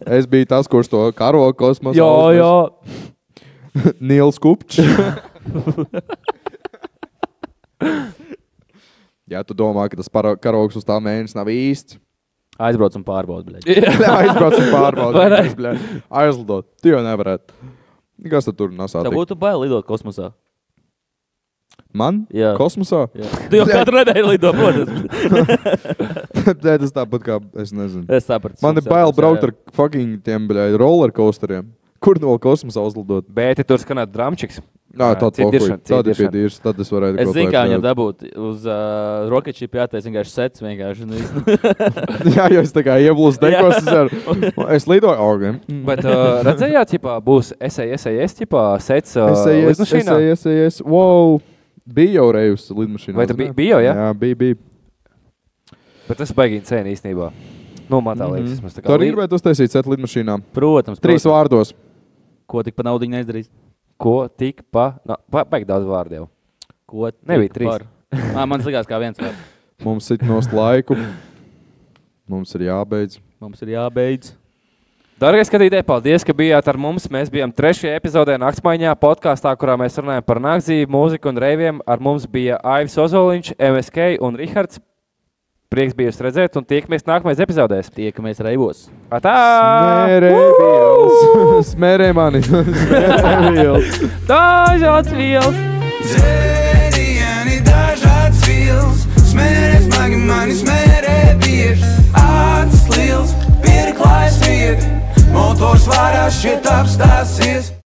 Es biju tas, kurš to karo kosmosā. Jā. Nils Kupčs. Ja tu domā, ka tas karogs uz tā mēnesis nav īsts. Aizbrauc un pārbaud, bļaļ. Aizbrauc un pārbaud. Aizlidot. Tu jau nevarētu. Kas tad tur nasātī? Tev būtu bail lidot kosmosā. Man? Jā. Kosmosā? Jā. Tu jau katru nedēļu lido, protams. Tas tāpat kā, es nezinu. Es sapratu. Man ir bail braukt ar fucking tiem, bļaļ, rollercoasteriem. Kur no kosmosā uzlidot? Bet tur skanāt dramčiks. Nā, tad ir piedīrs, tad es varētu es zinu, kā viņam dabūt uz rocket ship jātais vienkārši sets vienkārši. Jā, jo es tā kā ieblūst dekos, es lidoju augiem. Bet redzējāt, ķipā, būs SAS, ķipā, sets lidmašīnā? SAS, wow, bija jau rejus lidmašīnā. Vai tu bija jau, ja? Jā, bija. Bet tas baigi cēni īstenībā. Nu, man tā liekas. Tu arī gribētu uztaisīt set lidmašīnā? Protams. 3 vārdos. Ko tik pa naudiņu neizdarīs? Ko tik pa... Baigi daudz vārdu jau. Ko tik nebija 3. par... Man likās kā viens vārds. Mums sit nost laiku. Mums ir jābeidz. Dargie skatītāji, paldies, ka bijāt ar mums. Mēs bijām 3. epizodē Naktsmaiņā podkāstā, kurā mēs runājam par naktdzīvi, mūziku un reiviem. Ar mums bija Aivis Ozoliņš, MSK un Rihards. Prieks bija jūs redzēt un tiekamies nākamais epizodēs. Tiekamies reivos. Atā! Smērē mani. Dažāds vīls. Dzērieni dažāds vīls. Smērē smagi mani, smērē bieži. Acis liels, pirklājs viedi. Motors vārās šeit apstāsies.